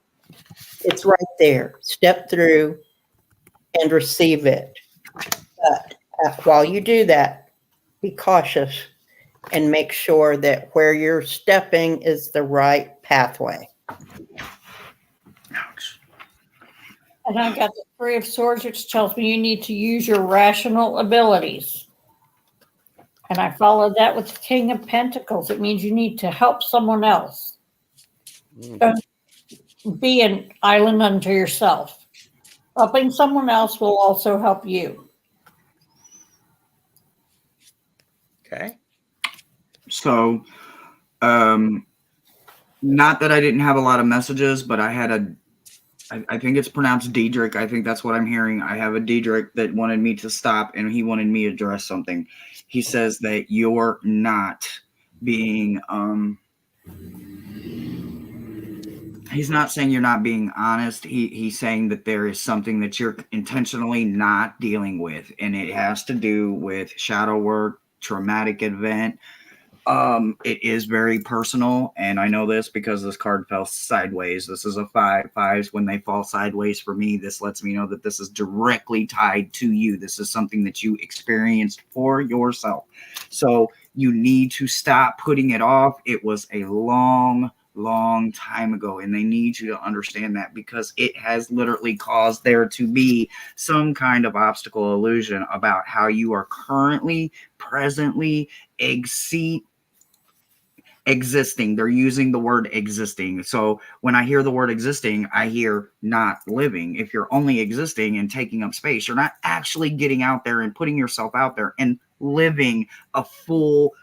it's right there. Step through and receive it. But while you do that, be cautious and make sure that where you're stepping is the right pathway. Ouch. And I got the 3 of Swords, which tells me you need to use your rational abilities. And I followed that with the King of Pentacles. It means you need to help someone else. Don't be an island unto yourself. Helping someone else will also help you. Okay. So, not that I didn't have a lot of messages, but I had I think it's pronounced Diedrich. I think that's what I'm hearing. I have a Diedrich that wanted me to stop, and he wanted me to address something. He says that you're not being he's not saying you're not being honest. He's saying that there is something that you're intentionally not dealing with, and it has to do with shadow work, traumatic event. It is very personal, and I know this because this card fell sideways. This is a 5. 5s, when they fall sideways for me, this lets me know that this is directly tied to you. This is something that you experienced for yourself. So you need to stop putting it off. It was a long time ago, and they need you to understand that, because it has literally caused there to be some kind of obstacle illusion about how you are currently, presently existing. They're using the word existing. So when I hear the word existing, I hear not living. If you're only existing and taking up space, you're not actually getting out there and putting yourself out there and living a full,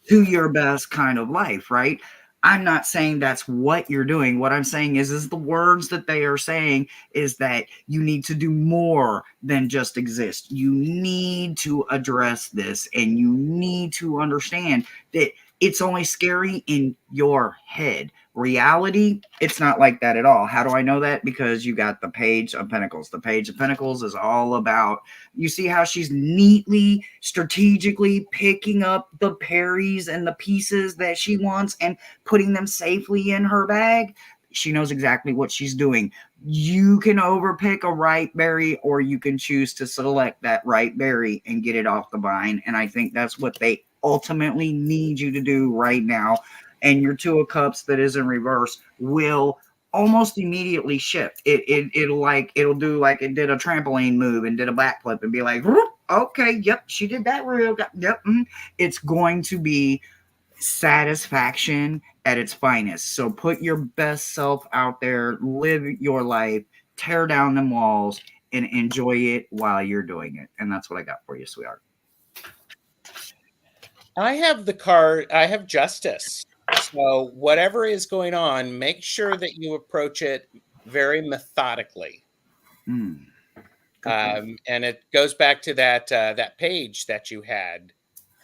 do your best kind of life, right? I'm not saying that's what you're doing. What I'm saying is the words that they are saying is that you need to do more than just exist. You need to address this, and you need to understand that it's only scary in your head. Reality, it's not like that at all. How do I know that? Because you got the Page of Pentacles. The Page of Pentacles is all about, you see how she's neatly, strategically picking up the berries and the pieces that she wants and putting them safely in her bag? She knows exactly what she's doing. You can overpick a right berry, or you can choose to select that right berry and get it off the vine. And I think that's what they ultimately need you to do right now. And your 2 of Cups that is in reverse will almost immediately shift. It'll do like it did a trampoline move and did a backflip and be like, okay, yep, she did that real good. Yep. It's going to be satisfaction at its finest. So put your best self out there, live your life, tear down them walls, and enjoy it while you're doing it. And that's what I got for you, sweetheart. I have the card, I have Justice. So whatever is going on, make sure that you approach it very methodically. Mm. And it goes back to that page that you had,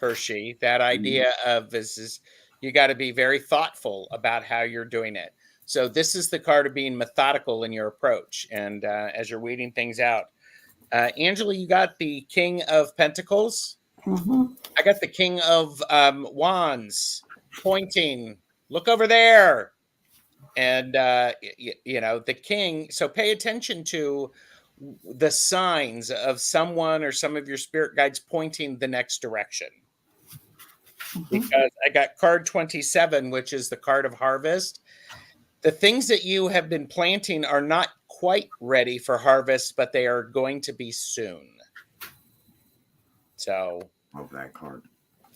Hershe. That idea of is you got to be very thoughtful about how you're doing it. So this is the card of being methodical in your approach, and as you're weeding things out. Angela, you got the King of Pentacles. I got the King of Wands pointing. Look over there. And, you know, the King. So pay attention to the signs of someone or some of your spirit guides pointing the next direction. Because I got card 27, which is the card of harvest. The things that you have been planting are not quite ready for harvest, but they are going to be soon. So Love that card.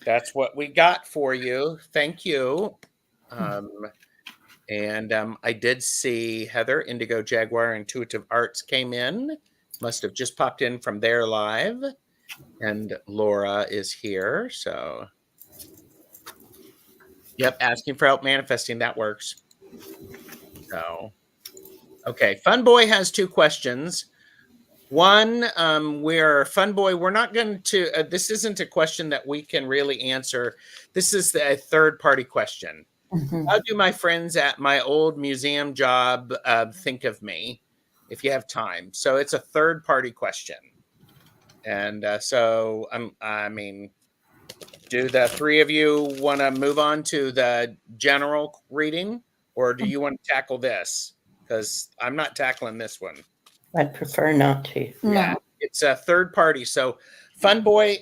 That's what we got for you. Thank you. I did see Heather, Indigo Jaguar, Intuitive Arts came in. Must have just popped in from their live. And Laura is here. So, yep, asking for help manifesting. That works. So, okay. Fun Boy has 2 questions. One, where Fun Boy, we're not going to, this isn't a question that we can really answer. This is a third-party question. How do my friends at my old museum job think of me, if you have time? So it's a third-party question. And I mean, do the 3 of you want to move on to the general reading, or do you want to tackle this? Because I'm not tackling this one. I'd prefer not to. Yeah, it's a third party. So Fun Boy,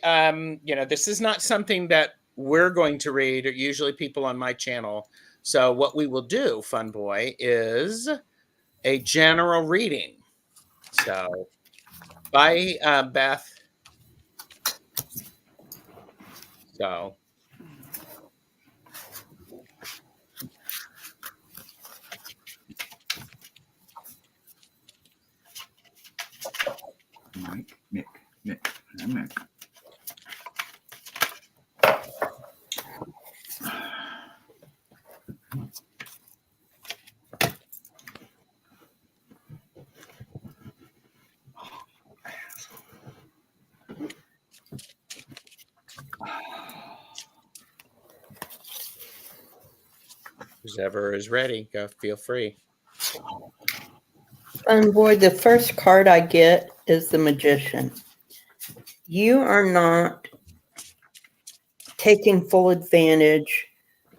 you know, this is not something that we're going to read, or usually people on my channel. So what we will do, Fun Boy, is a general reading. So bye, Beth. So Nick. Whoever is ready, go. Feel free. And boy, the first card I get is the Magician. You are not taking full advantage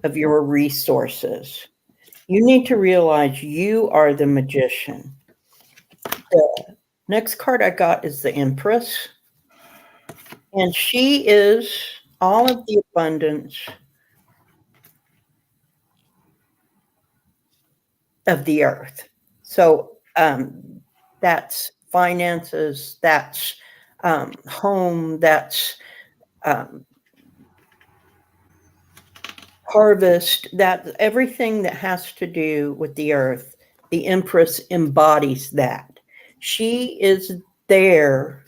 of your resources. You need to realize you are the Magician. The next card I got is the Empress. And she is all of the abundance of the earth. So that's finances, that's home, that's harvest, that everything that has to do with the earth. The Empress embodies that. She is there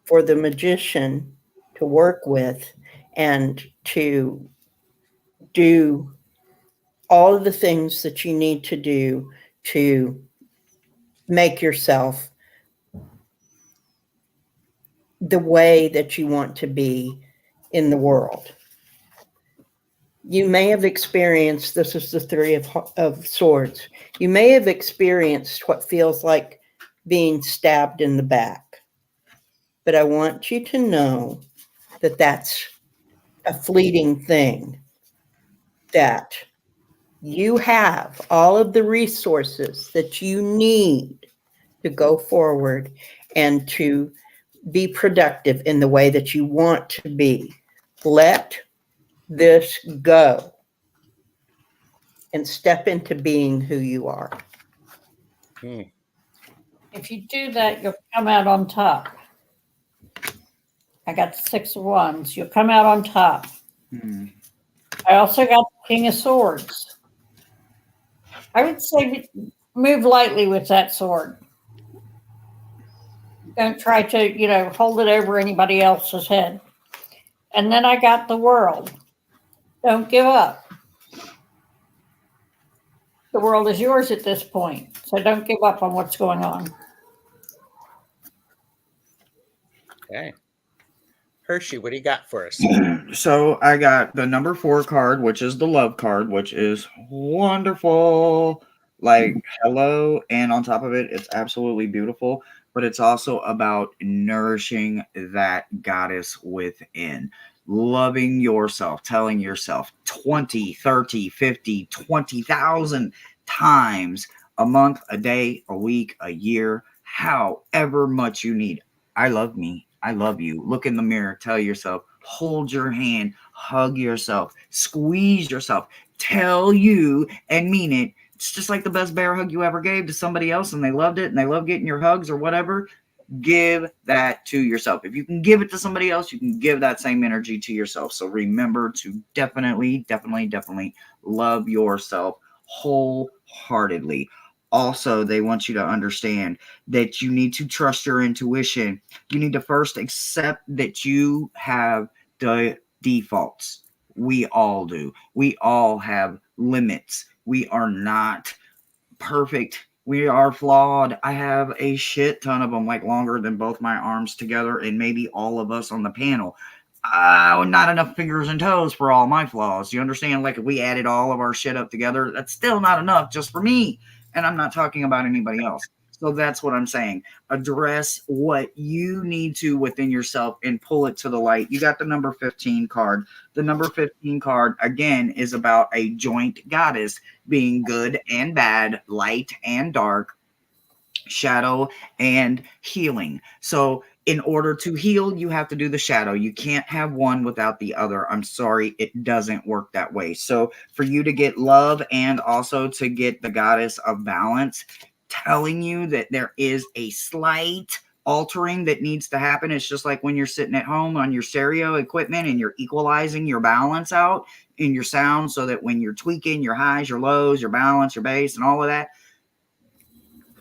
for the Magician to work with and to do all of the things that you need to do to make yourself the way that you want to be in the world. You may have experienced, this is the Three of Swords, you may have experienced what feels like being stabbed in the back. But I want you to know that that's a fleeting thing, that you have all of the resources that you need to go forward and to be productive in the way that you want to be. Let this go and step into being who you are. If you do that, you'll come out on top. I got the Six of Wands. You'll come out on top. I also got the King of Swords. I would say move lightly with that sword. Don't try to, hold it over anybody else's head. And then I got the World. Don't give up. The world is yours at this point, so don't give up on what's going on. Okay. Hershe, what do you got for us? So I got the number 4 card, which is the love card, which is wonderful. Like, hello. And on top of it, it's absolutely beautiful. But it's also about nourishing that goddess within. Loving yourself, telling yourself 20, 30, 50, 20,000 times a month, a day, a week, a year, however much you need. I love me. I love you. Look in the mirror. Tell yourself. Hold your hand. Hug yourself. Squeeze yourself. Tell you and mean it. It's just like the best bear hug you ever gave to somebody else and they loved it and they love getting your hugs or whatever. Give that to yourself. If you can give it to somebody else, you can give that same energy to yourself. So remember to definitely love yourself wholeheartedly. Also, they want you to understand that you need to trust your intuition. You need to first accept that you have the defaults. We all do. We all have limits. We are not perfect. We are flawed. I have a shit ton of them, like longer than both my arms together, and maybe all of us on the panel. Not enough fingers and toes for all my flaws. You understand? Like if we added all of our shit up together, that's still not enough just for me. And I'm not talking about anybody else. So that's what I'm saying. Address what you need to within yourself and pull it to the light. You got the number 15 card. The number 15 card, again, is about a joint goddess being good and bad, light and dark, shadow and healing. So in order to heal, you have to do the shadow. You can't have one without the other. I'm sorry, it doesn't work that way. So for you to get love and also to get the goddess of balance, telling you that there is a slight altering that needs to happen. It's just like when you're sitting at home on your stereo equipment and you're equalizing your balance out in your sound so that when you're tweaking your highs, your lows, your balance, your bass, and all of that,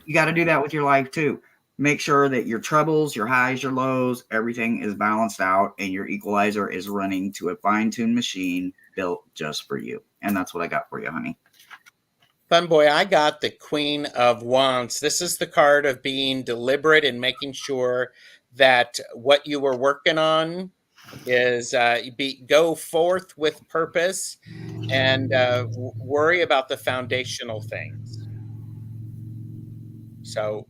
you got to do that with your life too. Make sure that your trebles, your highs, your lows, everything is balanced out and your equalizer is running to a fine-tuned machine built just for you. And that's what I got for you, honey. Fun boy, I got the Queen of Wands. This is the card of being deliberate and making sure that what you were working on is go forth with purpose and worry about the foundational things. So,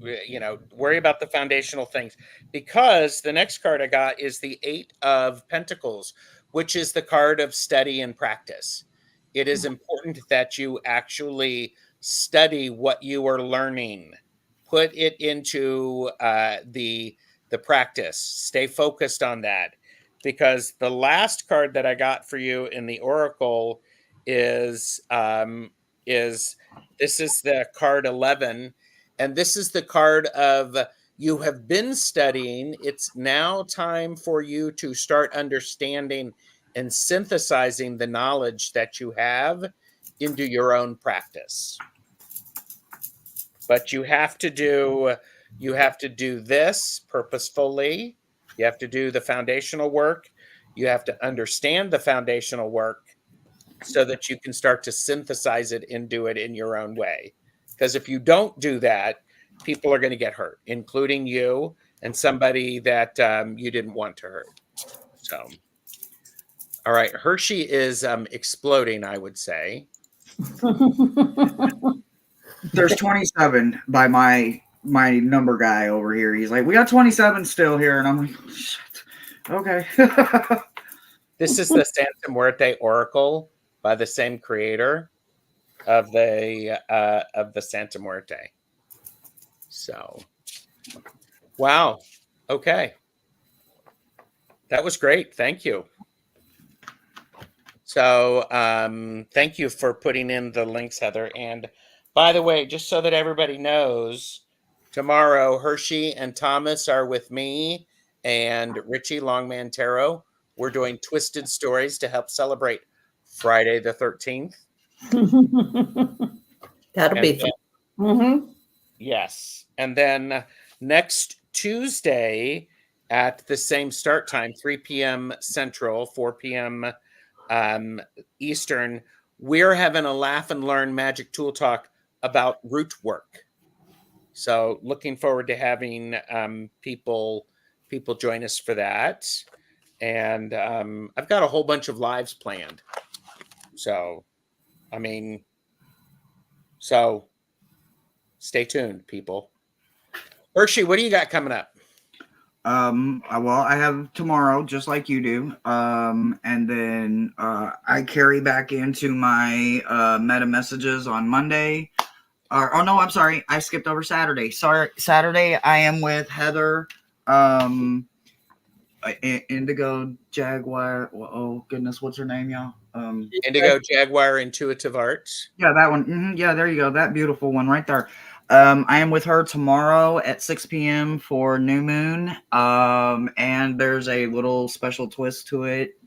worry about the foundational things, because the next card I got is the Eight of Pentacles, which is the card of study and practice. It is important that you actually study what you are learning, put it into the practice, stay focused on that, because the last card that I got for you in the Oracle is this is the card 11, and this is the card of you have been studying. It's now time for you to start understanding and synthesizing the knowledge that you have into your own practice. But you have to do this purposefully. You have to do the foundational work. You have to understand the foundational work so that you can start to synthesize it and do it in your own way. Because if you don't do that, people are going to get hurt, including you and somebody that you didn't want to hurt. So, all right, Hershe is exploding, I would say. There's 27 by my number guy over here. He's like, we got 27 still here, and I'm like, oh, shit. Okay. This is the Santa Muerte Oracle by the same creator of the Santa Muerte. So, wow. Okay. That was great. Thank you. So, thank you for putting in the links, Heather. And by the way, just so that everybody knows, tomorrow Hershe and Thomas are with me and Richie Longman Tarot. We're doing Twisted Stories to help celebrate Friday the 13th. That'll be fun. Mm-hmm. Yes. And then next Tuesday at the same start time, 3 p.m. Central, 4 p.m. Eastern, we're having a laugh and learn magic tool talk about root work. So looking forward to having people join us for that. And I've got a whole bunch of lives planned. So, stay tuned, people. Hershe, what do you got coming up? Well, I have tomorrow, just like you do. And then I carry back into my meta messages on Monday. Oh no, I'm sorry, I skipped over Saturday. Sorry, Saturday I am with Heather. Indigo Jaguar. Oh goodness, what's her name, y'all? Indigo Jaguar Intuitive Arts. Yeah, that one. Mm-hmm. Yeah, there you go. That beautiful one right there. I am with her tomorrow at 6 p.m. for New Moon. And there's a little special twist to it.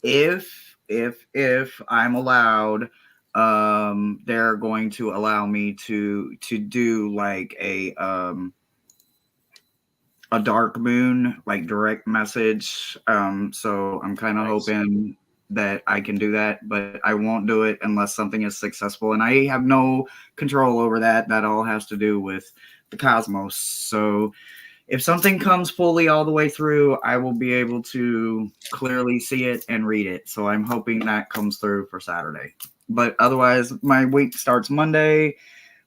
If I'm allowed, they're going to allow me to do like a dark moon, like direct message. So I'm kind of hoping that I can do that, but I won't do it unless something is successful, and I have no control over that. That all has to do with the cosmos. So if something comes fully all the way through, I will be able to clearly see it and read it. So I'm hoping that comes through for Saturday. But otherwise, my week starts Monday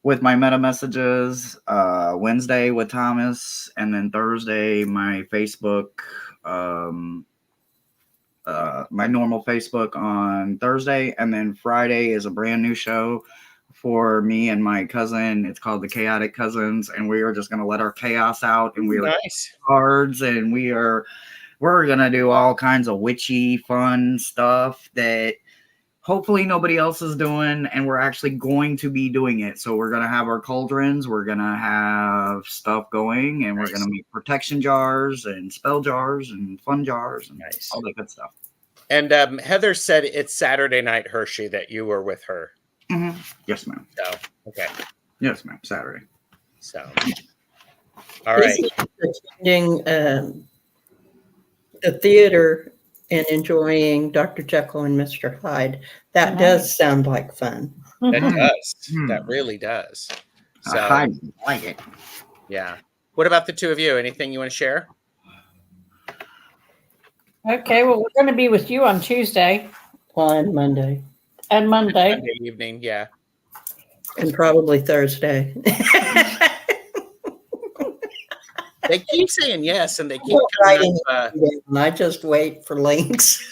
with my meta messages, Wednesday with Thomas, and then Thursday my Facebook, my normal Facebook on Thursday, and then Friday is a brand new show for me and my cousin. It's called the Chaotic Cousins, and we are just going to let our chaos out, and we are cards, and we're going to do all kinds of witchy fun stuff that hopefully nobody else is doing, and we're actually going to be doing it. So we're going to have our cauldrons, we're going to have stuff going, and we're going to make protection jars and spell jars and fun jars and all that good stuff. And Heather said it's Saturday night, Hershe, that you were with her. Mm-hmm. Yes, ma'am. So, okay. Yes, ma'am. Saturday. So, all right. Attending the theater and enjoying Dr. Jekyll and Mr. Hyde. That does sound like fun. That does. That really does. So, I like it. Yeah. What about the two of you? Anything you want to share? Okay, well, we're going to be with you on Tuesday Well, and Monday, and Monday. Monday evening, yeah. and probably Thursday. They keep saying yes, and they keep Well, coming writing up. and I just wait for links.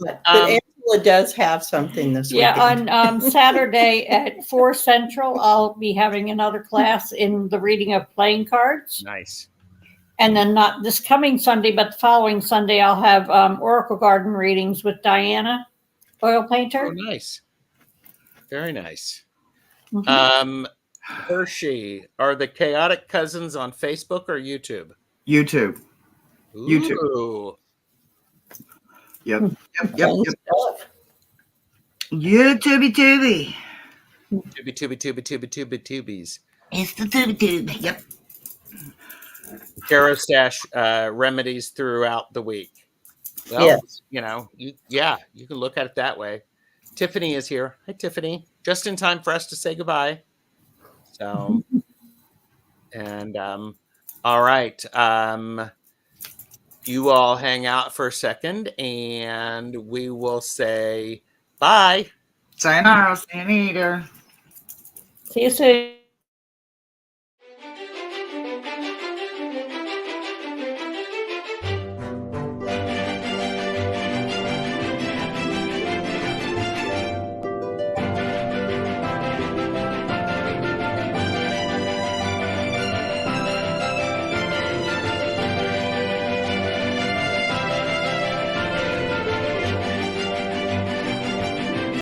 But Um, Angela does have something this Yeah, weekend. on Saturday at 4 Central, I'll be having another class in the reading of playing cards. nice. And then not this coming Sunday, but the following Sunday, I'll have Oracle Garden readings with Diana, oil Oh, painter. nice. Very nice. Mhm. Hershe, are the Chaotic Cousins on Facebook or YouTube? YouTube. YouTube. Ooh. Yep. Fun stuff. YouTubey tubey. Tubies. It's the tubey tube. Yep. Tarot Stash remedies throughout the week. Well, Yes. you know, you can look at it that way. Tiffany is here. Hi, Tiffany. Just in time for us to say goodbye. So, and all right. You all hang out for a second, and we will say bye. Sayonara. See you later. See you soon.